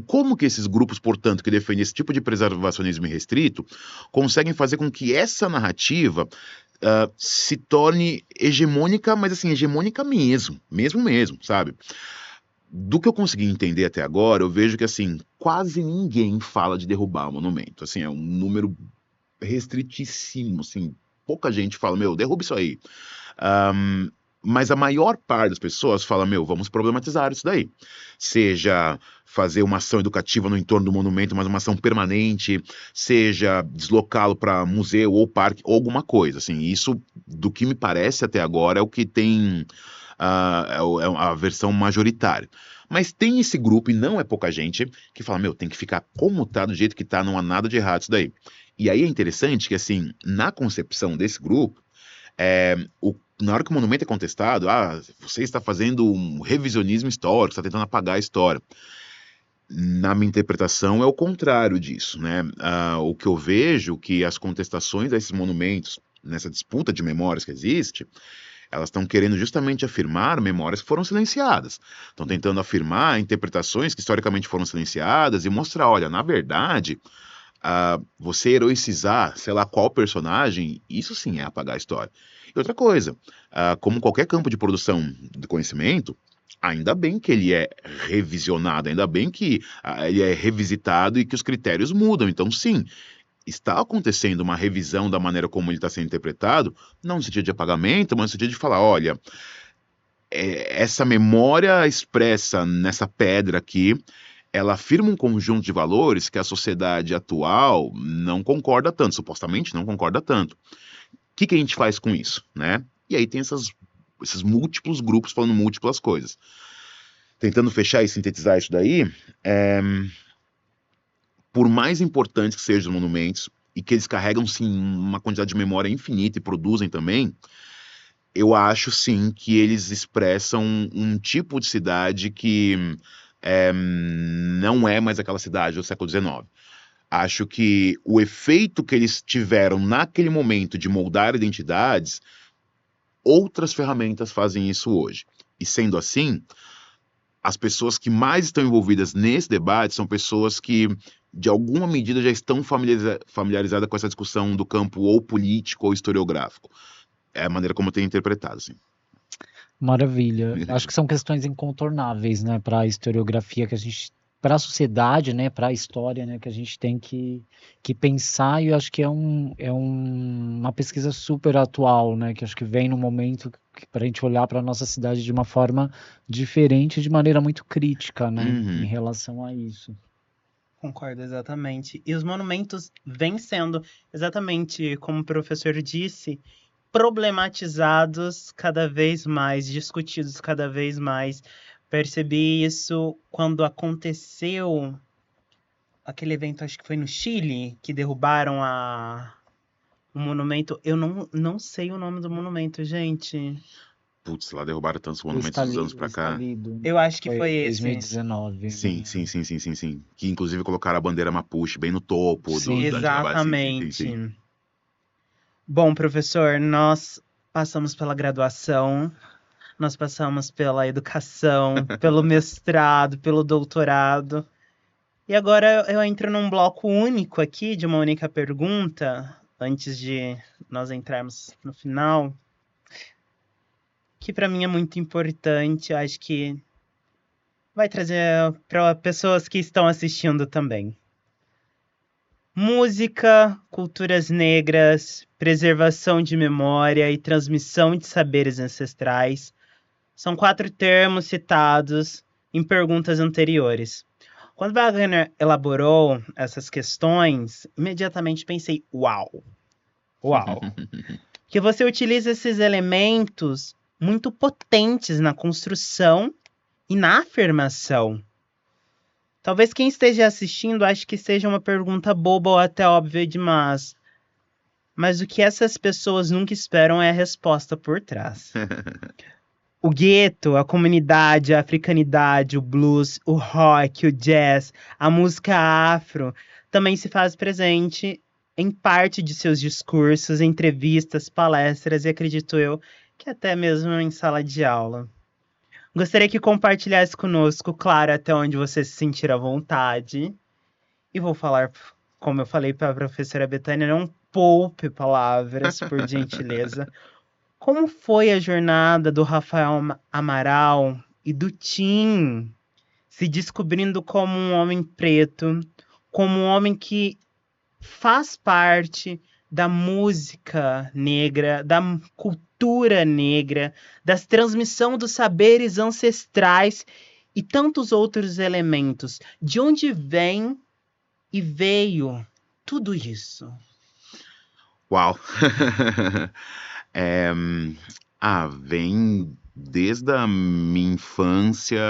Como que esses grupos, portanto, que defendem esse tipo de preservacionismo irrestrito, conseguem fazer com que essa narrativa se torne hegemônica, mas assim, hegemônica mesmo, sabe? Do que eu consegui entender até agora, eu vejo que, assim, quase ninguém fala de derrubar o monumento. Assim, é um número restritíssimo, assim, pouca gente fala, meu, derruba isso aí. Mas a maior parte das pessoas fala, meu, vamos problematizar isso daí. Seja fazer uma ação educativa no entorno do monumento, mas uma ação permanente, seja deslocá-lo para museu ou parque, ou alguma coisa, assim. Isso, do que me parece até agora, é o que tem... é a versão majoritária. Mas tem esse grupo, e não é pouca gente, que fala, meu, tem que ficar como tá, do jeito que tá, não há nada de errado isso daí. E aí é interessante que, assim, na concepção desse grupo, na hora que o monumento é contestado, você está fazendo um revisionismo histórico, está tentando apagar a história. Na minha interpretação é o contrário disso, né? O que eu vejo que as contestações a esses monumentos, nessa disputa de memórias que existe, elas estão querendo justamente afirmar memórias que foram silenciadas. Estão tentando afirmar interpretações que historicamente foram silenciadas e mostrar, olha, na verdade, você heroicizar, sei lá, qual personagem, isso sim é apagar a história. E outra coisa, como qualquer campo de produção de conhecimento, ainda bem que ele é revisionado, ainda bem que ele é revisitado e que os critérios mudam. Então, sim, está acontecendo uma revisão da maneira como ele está sendo interpretado, não no sentido de apagamento, mas no sentido de falar, olha, essa memória expressa nessa pedra aqui, ela afirma um conjunto de valores que a sociedade atual não concorda tanto, supostamente não concorda tanto. O que a gente faz com isso, né? E aí tem esses múltiplos grupos falando múltiplas coisas. Tentando fechar e sintetizar isso daí, por mais importantes que sejam os monumentos, e que eles carregam, sim, uma quantidade de memória infinita e produzem também, eu acho, sim, que eles expressam um tipo de cidade que não é mais aquela cidade do século XIX. Acho que o efeito que eles tiveram naquele momento de moldar identidades, outras ferramentas fazem isso hoje. E sendo assim, as pessoas que mais estão envolvidas nesse debate são pessoas que, de alguma medida, já estão familiarizadas com essa discussão do campo ou político ou historiográfico. É a maneira como eu tenho interpretado, assim. Maravilha. Acho que são questões incontornáveis, né, para a historiografia que a gente, para a sociedade, né, para a história, né, que a gente tem que pensar, e eu acho que é uma pesquisa super atual, né, que acho que vem no momento para a gente olhar para a nossa cidade de uma forma diferente, de maneira muito crítica, né, em relação a isso. Concordo, exatamente. E os monumentos vêm sendo, exatamente como o professor disse, problematizados cada vez mais, discutidos cada vez mais. Percebi isso quando aconteceu aquele evento, acho que foi no Chile, que derrubaram o monumento. Eu não sei o nome do monumento, gente. Putz, lá derrubaram tantos monumentos dos anos pra cá. Eu acho que foi esse. 2019. Sim. Que inclusive colocaram a bandeira Mapuche bem no topo do Exatamente. Sim. Bom, professor, nós passamos pela graduação, nós passamos pela educação, pelo mestrado, pelo doutorado. E agora eu entro num bloco único aqui, de uma única pergunta. antes de nós entrarmos no final, que para mim é muito importante, acho que vai trazer para pessoas que estão assistindo também. Música, culturas negras, preservação de memória e transmissão de saberes ancestrais são 4 termos citados em perguntas anteriores. Quando Wagner elaborou essas questões, imediatamente pensei, uau, que você utiliza esses elementos muito potentes na construção e na afirmação. Talvez quem esteja assistindo ache que seja uma pergunta boba ou até óbvia demais. Mas o que essas pessoas nunca esperam é a resposta por trás. O gueto, a comunidade, a africanidade, o blues, o rock, o jazz, a música afro também se faz presente em parte de seus discursos, entrevistas, palestras e, acredito eu, que até mesmo em sala de aula. Gostaria que compartilhasse conosco, claro, até onde você se sentir à vontade. E vou falar, como eu falei para a professora Betânia, não poupe palavras, por gentileza. Como foi a jornada do Rafael Amaral e do Tim se descobrindo como um homem preto, como um homem que faz parte da música negra, da cultura negra, da transmissão dos saberes ancestrais e tantos outros elementos? De onde vem e veio tudo isso? Uau! Vem desde a minha infância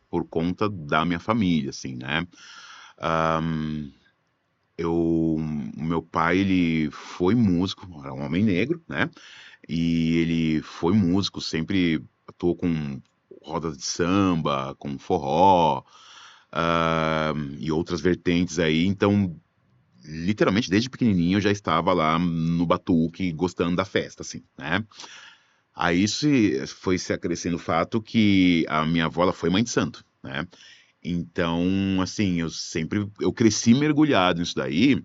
por conta da minha família, assim, né? O meu pai, ele foi músico, era um homem negro, né? E ele foi músico, sempre atuou com rodas de samba, com forró, e outras vertentes aí. Então, literalmente, desde pequenininho, eu já estava lá no batuque, gostando da festa, assim, né? Aí isso foi se acrescendo o fato que a minha avó, ela foi mãe de santo, né? Então, assim, eu cresci mergulhado nisso daí,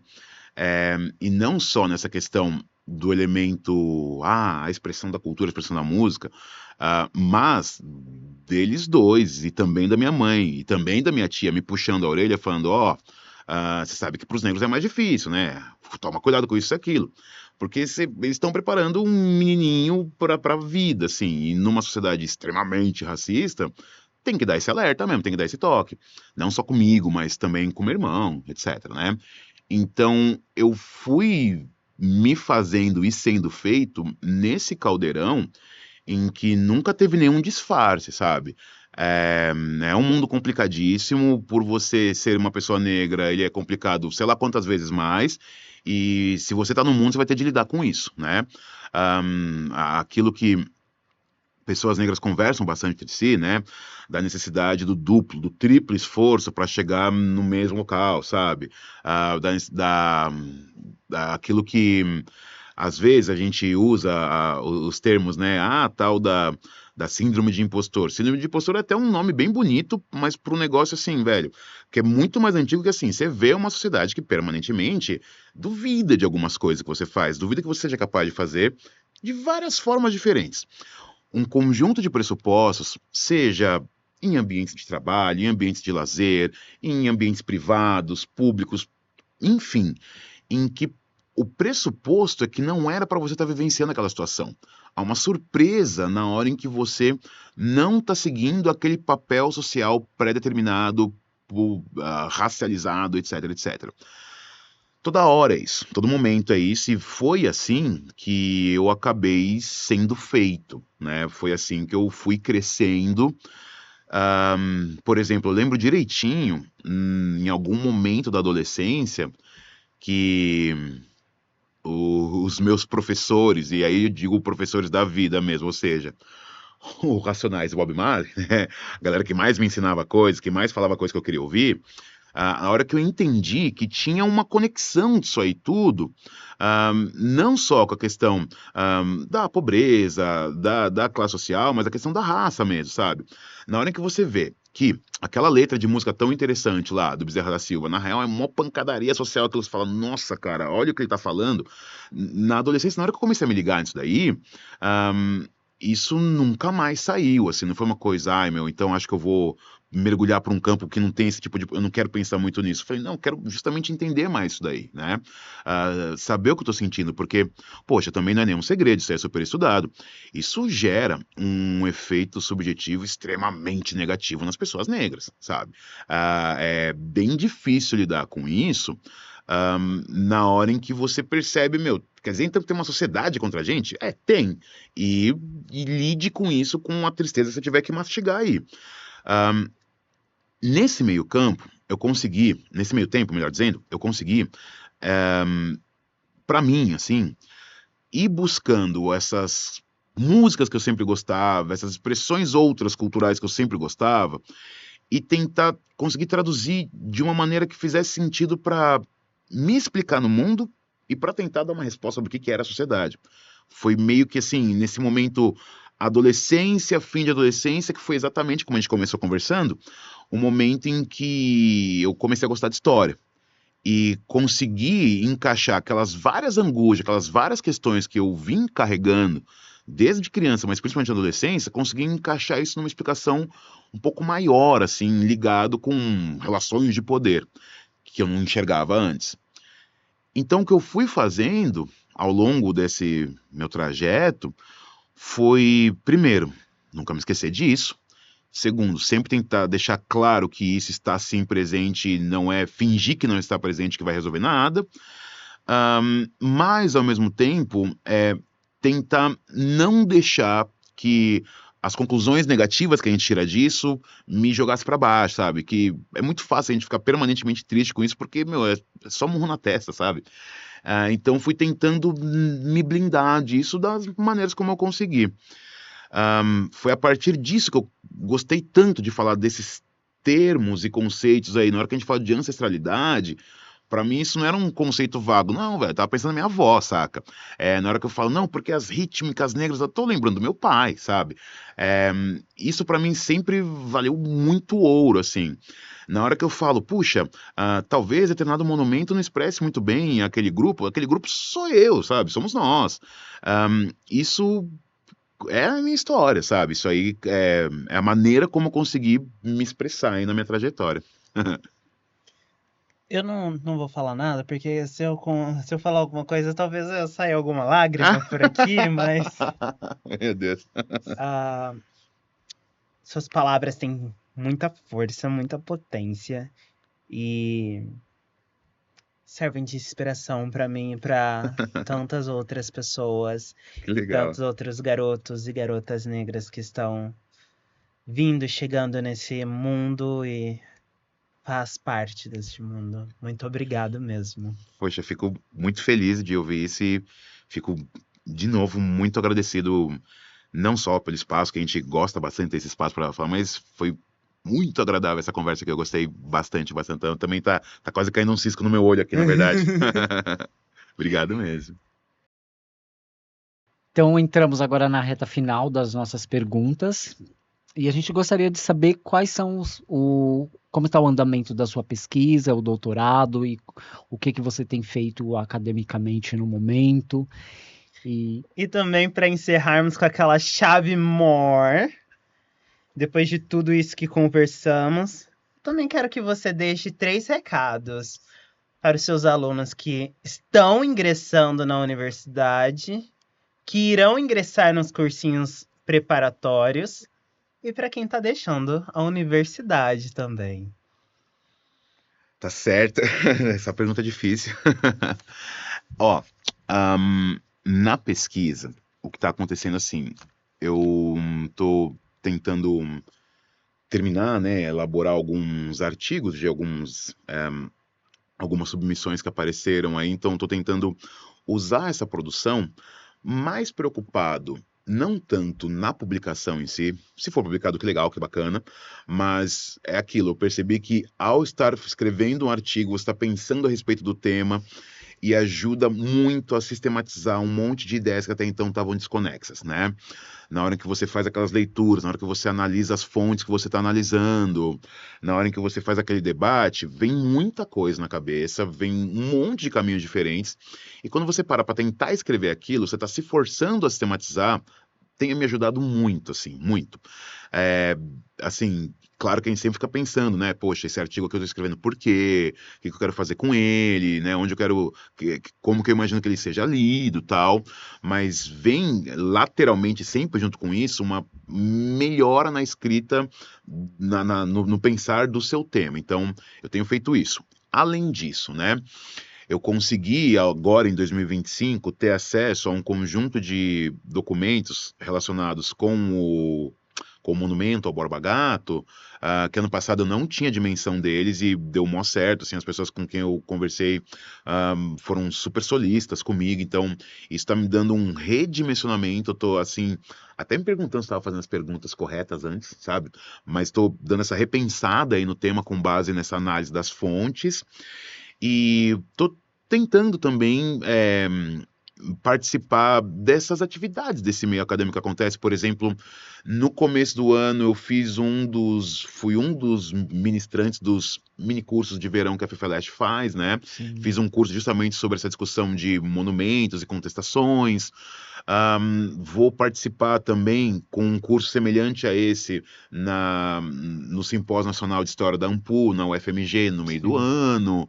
e não só nessa questão do elemento, a expressão da cultura, a expressão da música, mas deles dois, e também da minha mãe, e também da minha tia, me puxando a orelha, falando, você sabe que para os negros é mais difícil, né? Toma cuidado com isso e aquilo. Porque eles estão preparando um menininho para a vida, assim, e numa sociedade extremamente racista, tem que dar esse alerta mesmo, tem que dar esse toque. Não só comigo, mas também com meu irmão, etc, né? Então, eu fui me fazendo e sendo feito nesse caldeirão em que nunca teve nenhum disfarce, sabe? É um mundo complicadíssimo, por você ser uma pessoa negra, ele é complicado sei lá quantas vezes mais, e se você tá no mundo, você vai ter de lidar com isso, né? Aquilo que pessoas negras conversam bastante entre si, né? Da necessidade do duplo, do triplo esforço para chegar no mesmo local, sabe? Aquilo que às vezes a gente usa os termos, né? Tal da síndrome de impostor. Síndrome de impostor é até um nome bem bonito, mas para um negócio assim, velho, que é muito mais antigo que assim, você vê uma sociedade que permanentemente duvida de algumas coisas que você faz, duvida que você seja capaz de fazer de várias formas diferentes. Um conjunto de pressupostos, seja em ambientes de trabalho, em ambientes de lazer, em ambientes privados, públicos, enfim, em que o pressuposto é que não era para você estar vivenciando aquela situação. Há uma surpresa na hora em que você não está seguindo aquele papel social pré-determinado, racializado, etc, etc. Toda hora é isso, todo momento é isso, e foi assim que eu acabei sendo feito, né? Foi assim que eu fui crescendo. Por exemplo, eu lembro direitinho, em algum momento da adolescência, que os meus professores, e aí eu digo professores da vida mesmo, ou seja, o Racionais e o Bob Marley, né? A galera que mais me ensinava coisas, que mais falava coisas que eu queria ouvir, A hora que eu entendi que tinha uma conexão disso aí tudo, não só com a questão da pobreza, da classe social, mas a questão da raça mesmo, sabe? Na hora que você vê que aquela letra de música tão interessante lá, do Bezerra da Silva, na real é uma pancadaria social que você fala, nossa, cara, olha o que ele tá falando. Na adolescência, na hora que eu comecei a me ligar nisso daí, isso nunca mais saiu, assim, não foi uma coisa, ai meu, então acho que eu vou mergulhar para um campo que não tem esse tipo de. Eu não quero pensar muito nisso. Eu falei, não, eu quero justamente entender mais isso daí, né? Saber o que eu tô sentindo, porque, poxa, também não é nenhum segredo, isso é super estudado. Isso gera um efeito subjetivo extremamente negativo nas pessoas negras, sabe? É bem difícil lidar com isso. Na hora em que você percebe, meu, quer dizer, então tem uma sociedade contra a gente? É, tem. E lide com isso com a tristeza que você tiver que mastigar aí. Um, Nesse meio campo, eu consegui, nesse meio tempo, melhor dizendo, eu consegui, para mim, assim, ir buscando essas músicas que eu sempre gostava, essas expressões outras culturais que eu sempre gostava, e tentar conseguir traduzir de uma maneira que fizesse sentido para me explicar no mundo e para tentar dar uma resposta do que era a sociedade. Foi meio que assim, nesse momento, adolescência, fim de adolescência, que foi exatamente como a gente começou conversando, o momento em que eu comecei a gostar de história. E consegui encaixar aquelas várias angústias, aquelas várias questões que eu vim carregando desde criança, mas principalmente na adolescência, consegui encaixar isso numa explicação um pouco maior, assim, ligado com relações de poder, que eu não enxergava antes. Então, o que eu fui fazendo ao longo desse meu trajeto foi, primeiro, nunca me esquecer disso. Segundo, sempre tentar deixar claro que isso está sim presente, não é fingir que não está presente que vai resolver nada. Mas, ao mesmo tempo, tentar não deixar que as conclusões negativas que a gente tira disso me jogasse para baixo, sabe? Que é muito fácil a gente ficar permanentemente triste com isso, porque, meu, é só murro na testa, sabe? Então fui tentando me blindar disso das maneiras como eu consegui. Foi a partir disso que eu gostei tanto de falar desses termos e conceitos aí. Na hora que a gente fala de ancestralidade, pra mim isso não era um conceito vago, não, velho. Eu tava pensando na minha avó, saca? Na hora que eu falo, não, porque as rítmicas negras, eu tô lembrando do meu pai, sabe? Isso pra mim sempre valeu muito ouro, assim. Na hora que eu falo, puxa, talvez determinado monumento não expresse muito bem aquele grupo sou eu, sabe? Somos nós. Isso é a minha história, sabe? Isso aí é a maneira como eu consegui me expressar aí na minha trajetória. Eu não vou falar nada, porque se eu falar alguma coisa, talvez eu saia alguma lágrima por aqui, mas Meu Deus. suas palavras têm muita força, muita potência e servem de inspiração para mim e para tantas outras pessoas Que e legal. tantos outros garotos e garotas negras que estão vindo e chegando nesse mundo e faz parte deste mundo. Muito obrigado mesmo. Poxa, fico muito feliz de ouvir isso e fico, de novo, muito agradecido, não só pelo espaço, que a gente gosta bastante desse espaço para falar, mas foi muito agradável essa conversa que eu gostei bastante, bastante. Então, também tá quase caindo um cisco no meu olho aqui, na verdade. Obrigado mesmo. Então, entramos agora na reta final das nossas perguntas. E a gente gostaria de saber quais são como está o andamento da sua pesquisa, o doutorado, e o que você tem feito academicamente no momento. E também para encerrarmos com aquela chave more, depois de tudo isso que conversamos, também quero que você deixe 3 recados para os seus alunos que estão ingressando na universidade, que irão ingressar nos cursinhos preparatórios e para quem está deixando a universidade também. Tá certo. Essa pergunta é difícil. Ó, na pesquisa, o que está acontecendo assim, eu estou tentando terminar, né, elaborar alguns artigos de algumas submissões que apareceram aí, então estou tentando usar essa produção mais preocupado não tanto na publicação em si, se for publicado, que legal, que bacana, mas é aquilo, eu percebi que ao estar escrevendo um artigo, você está pensando a respeito do tema e ajuda muito a sistematizar um monte de ideias que até então estavam desconexas, né? Na hora que você faz aquelas leituras, na hora que você analisa as fontes que você está analisando, na hora em que você faz aquele debate, vem muita coisa na cabeça, vem um monte de caminhos diferentes, e quando você para tentar escrever aquilo, você está se forçando a sistematizar, tem me ajudado muito, assim, muito. É, assim, claro que a gente sempre fica pensando, né? Poxa, esse artigo que eu estou escrevendo, por quê? O que eu quero fazer com ele, né? Onde eu quero, como que eu imagino que ele seja lido, tal. Mas vem lateralmente, sempre junto com isso, uma melhora na escrita, no pensar do seu tema. Então, eu tenho feito isso. Além disso, né? Eu consegui, agora em 2025, ter acesso a um conjunto de documentos relacionados com o monumento ao Borba Gato, que ano passado eu não tinha dimensão deles e deu mó certo, assim, as pessoas com quem eu conversei foram super solistas comigo, então isso está me dando um redimensionamento, eu tô assim, até me perguntando se estava fazendo as perguntas corretas antes, sabe? Mas estou dando essa repensada aí no tema com base nessa análise das fontes, e tô tentando também participar dessas atividades desse meio acadêmico que acontece. Por exemplo, no começo do ano eu fui um dos ministrantes dos mini cursos de verão que a FEFELESH faz, né? Sim. Fiz um curso justamente sobre essa discussão de monumentos e contestações. Vou participar também com um curso semelhante a esse no Simpósio Nacional de História da AMPU, na UFMG, no meio do Sim. ano.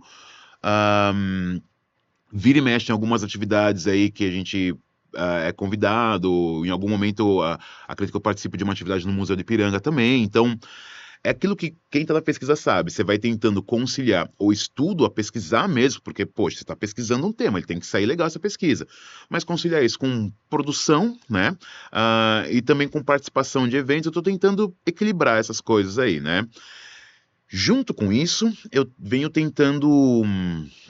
Vira e mexe em algumas atividades aí que a gente é convidado, em algum momento acredito que eu participo de uma atividade no Museu de Ipiranga também, então é aquilo que quem está na pesquisa sabe, você vai tentando conciliar o estudo, a pesquisar mesmo, porque, poxa, você está pesquisando um tema, ele tem que sair legal essa pesquisa, mas conciliar isso com produção, né, e também com participação de eventos, eu estou tentando equilibrar essas coisas aí, né. Junto com isso, eu venho tentando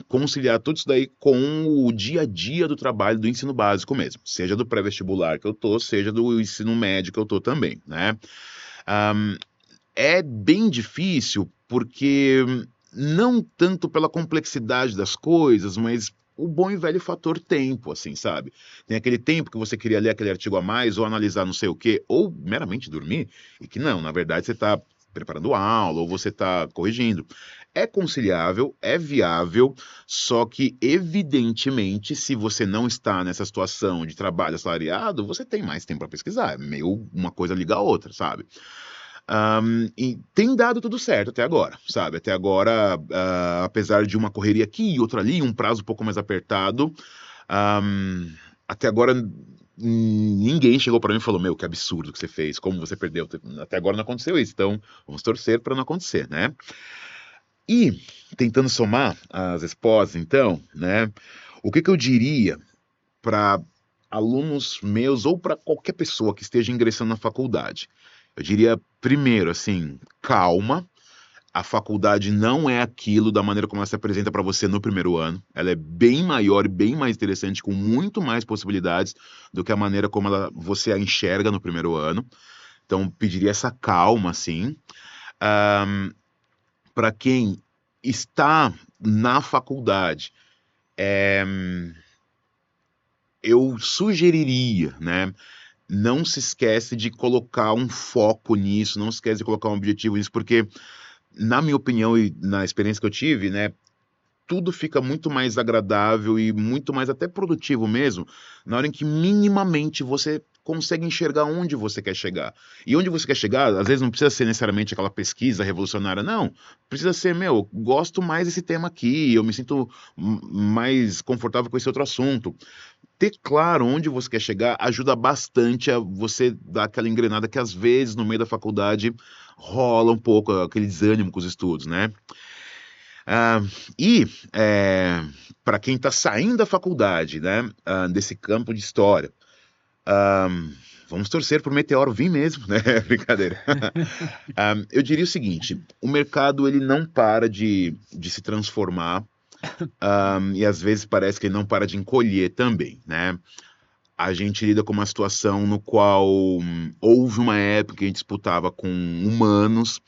conciliar tudo isso daí com o dia a dia do trabalho do ensino básico mesmo, seja do pré-vestibular que eu tô, seja do ensino médio que eu tô também, né? É bem difícil porque não tanto pela complexidade das coisas, mas o bom e velho fator tempo, assim, sabe? Tem aquele tempo que você queria ler aquele artigo a mais ou analisar não sei o quê, ou meramente dormir, e que não, na verdade você está preparando aula ou você está corrigindo. É conciliável, é viável, só que evidentemente se você não está nessa situação de trabalho assalariado, você tem mais tempo para pesquisar, é meio uma coisa liga a outra, sabe? E tem dado tudo certo até agora, sabe? Até agora, apesar de uma correria aqui e outra ali, um prazo um pouco mais apertado, até agora ninguém chegou para mim e falou: Meu, que absurdo que você fez, como você perdeu. Até agora não aconteceu isso, então vamos torcer para não acontecer, né? E tentando somar as respostas, então, né? O que eu diria para alunos meus ou para qualquer pessoa que esteja ingressando na faculdade? Eu diria, primeiro, assim, calma. A faculdade não é aquilo da maneira como ela se apresenta para você no primeiro ano. Ela é bem maior e bem mais interessante, com muito mais possibilidades do que a maneira como você a enxerga no primeiro ano. Então, pediria essa calma, assim. Para quem está na faculdade, eu sugeriria, né? Não se esquece de colocar um foco nisso, não se esquece de colocar um objetivo nisso, porque, na minha opinião e na experiência que eu tive, né, tudo fica muito mais agradável e muito mais até produtivo mesmo, na hora em que minimamente você consegue enxergar onde você quer chegar. E onde você quer chegar, às vezes não precisa ser necessariamente aquela pesquisa revolucionária, não. Precisa ser, gosto mais desse tema aqui, eu me sinto mais confortável com esse outro assunto. Ter claro onde você quer chegar ajuda bastante a você dar aquela engrenada que às vezes no meio da faculdade rola um pouco aquele desânimo com os estudos, né? E para quem está saindo da faculdade, né, desse campo de história, vamos torcer para o meteoro vir mesmo, né? Brincadeira. Eu diria o seguinte: o mercado ele não para de se transformar, e às vezes parece que ele não para de encolher também, né? a gente lida com uma situação no qual houve uma época que a gente disputava com humanos.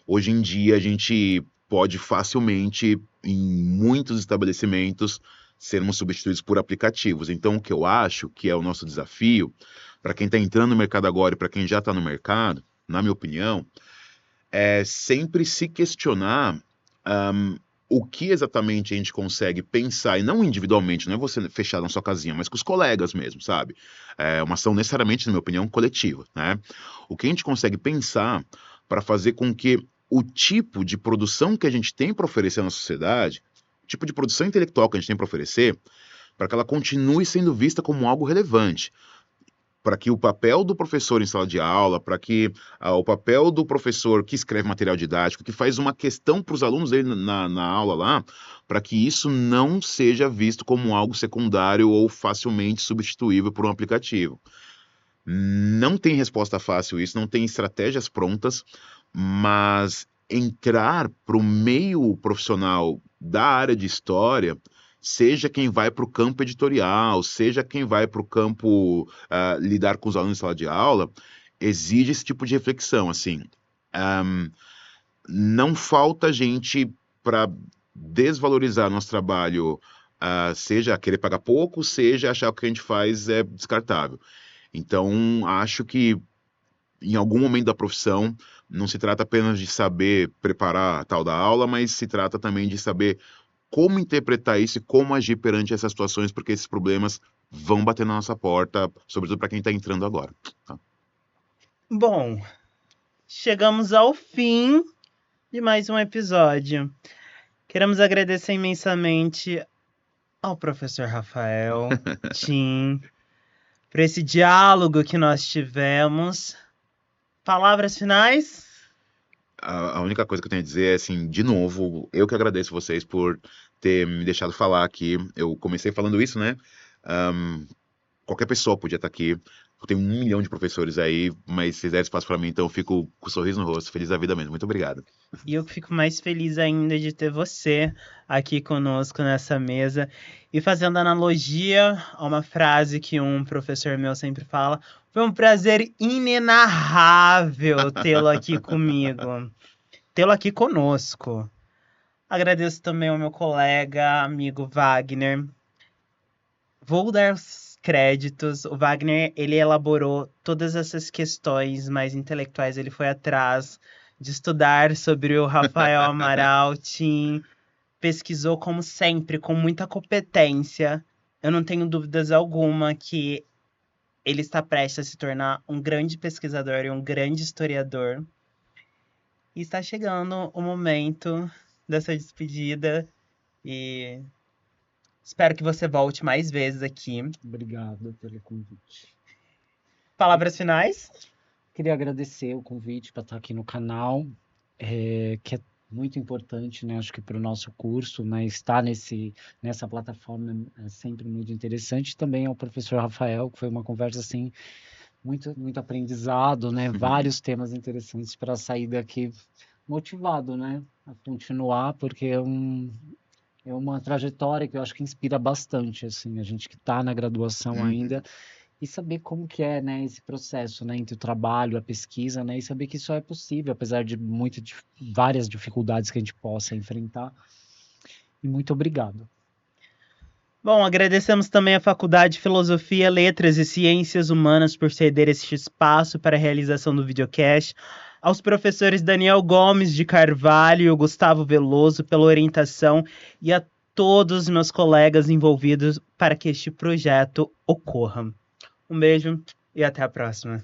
Hoje em dia a gente pode facilmente, em muitos estabelecimentos, sermos substituídos por aplicativos. Então, o que eu acho que é o nosso desafio, para quem está entrando no mercado agora e para quem já está no mercado, na minha opinião, é sempre se questionar o que exatamente a gente consegue pensar, e não individualmente, não é você fechado na sua casinha, mas com os colegas mesmo, sabe? É uma ação necessariamente, na minha opinião, coletiva, né? O que a gente consegue pensar para fazer com que o tipo de produção que a gente tem para oferecer na sociedade, o tipo de produção intelectual que a gente tem para oferecer, para que ela continue sendo vista como algo relevante, para que o papel do professor em sala de aula, para que o papel do professor que escreve material didático, que faz uma questão para os alunos dele na aula lá, para que isso não seja visto como algo secundário ou facilmente substituível por um aplicativo. Não tem resposta fácil isso, não tem estratégias prontas, mas entrar para o meio profissional da área de história, seja quem vai para o campo editorial, seja quem vai para o campo lidar com os alunos em sala de aula, exige esse tipo de reflexão, assim. Não falta gente para desvalorizar nosso trabalho, seja querer pagar pouco, seja achar que o que a gente faz é descartável. Então, acho que em algum momento da profissão, não se trata apenas de saber preparar a tal da aula, mas se trata também de saber como interpretar isso e como agir perante essas situações, porque esses problemas vão bater na nossa porta, sobretudo para quem está entrando agora. Tá? Bom, chegamos ao fim de mais um episódio. Queremos agradecer imensamente ao professor Rafael, Tim, por esse diálogo que nós tivemos. Palavras finais? A única coisa que eu tenho a dizer é, assim, de novo, eu que agradeço vocês por ter me deixado falar aqui. Eu comecei falando isso, né? Qualquer pessoa podia estar aqui. Eu tenho 1 milhão de professores aí, mas vocês deram espaço para mim, então eu fico com um sorriso no rosto, feliz da vida mesmo. Muito obrigado. E eu fico mais feliz ainda de ter você aqui conosco nessa mesa. E fazendo analogia a uma frase que um professor meu sempre fala, foi um prazer inenarrável tê-lo aqui comigo, tê-lo aqui conosco. Agradeço também ao meu colega, amigo Wagner. Vou dar os créditos. O Wagner, ele elaborou todas essas questões mais intelectuais. Ele foi atrás de estudar sobre o Rafael Amaral, Tim, pesquisou como sempre, com muita competência. Eu não tenho dúvidas alguma que ele está prestes a se tornar um grande pesquisador e um grande historiador. E está chegando o momento dessa despedida e espero que você volte mais vezes aqui. Obrigado pelo convite. Palavras finais? Queria agradecer o convite para estar aqui no canal, que é muito importante, né? Acho que para o nosso curso, né? Estar nessa plataforma é sempre muito interessante. Também ao professor Rafael, que foi uma conversa assim, muito, muito aprendizado, né? Vários temas interessantes para sair daqui motivado, né? A continuar, porque é uma trajetória que eu acho que inspira bastante, assim, a gente que está na graduação ainda, e saber como que é, né, esse processo, né, entre o trabalho, a pesquisa, né, e saber que isso é possível, apesar de várias dificuldades que a gente possa enfrentar. E muito obrigado. Bom, agradecemos também à Faculdade de Filosofia, Letras e Ciências Humanas por ceder este espaço para a realização do videocast, aos professores Daniel Gomes de Carvalho e Gustavo Veloso pela orientação e a todos os meus colegas envolvidos para que este projeto ocorra. Um beijo e até a próxima.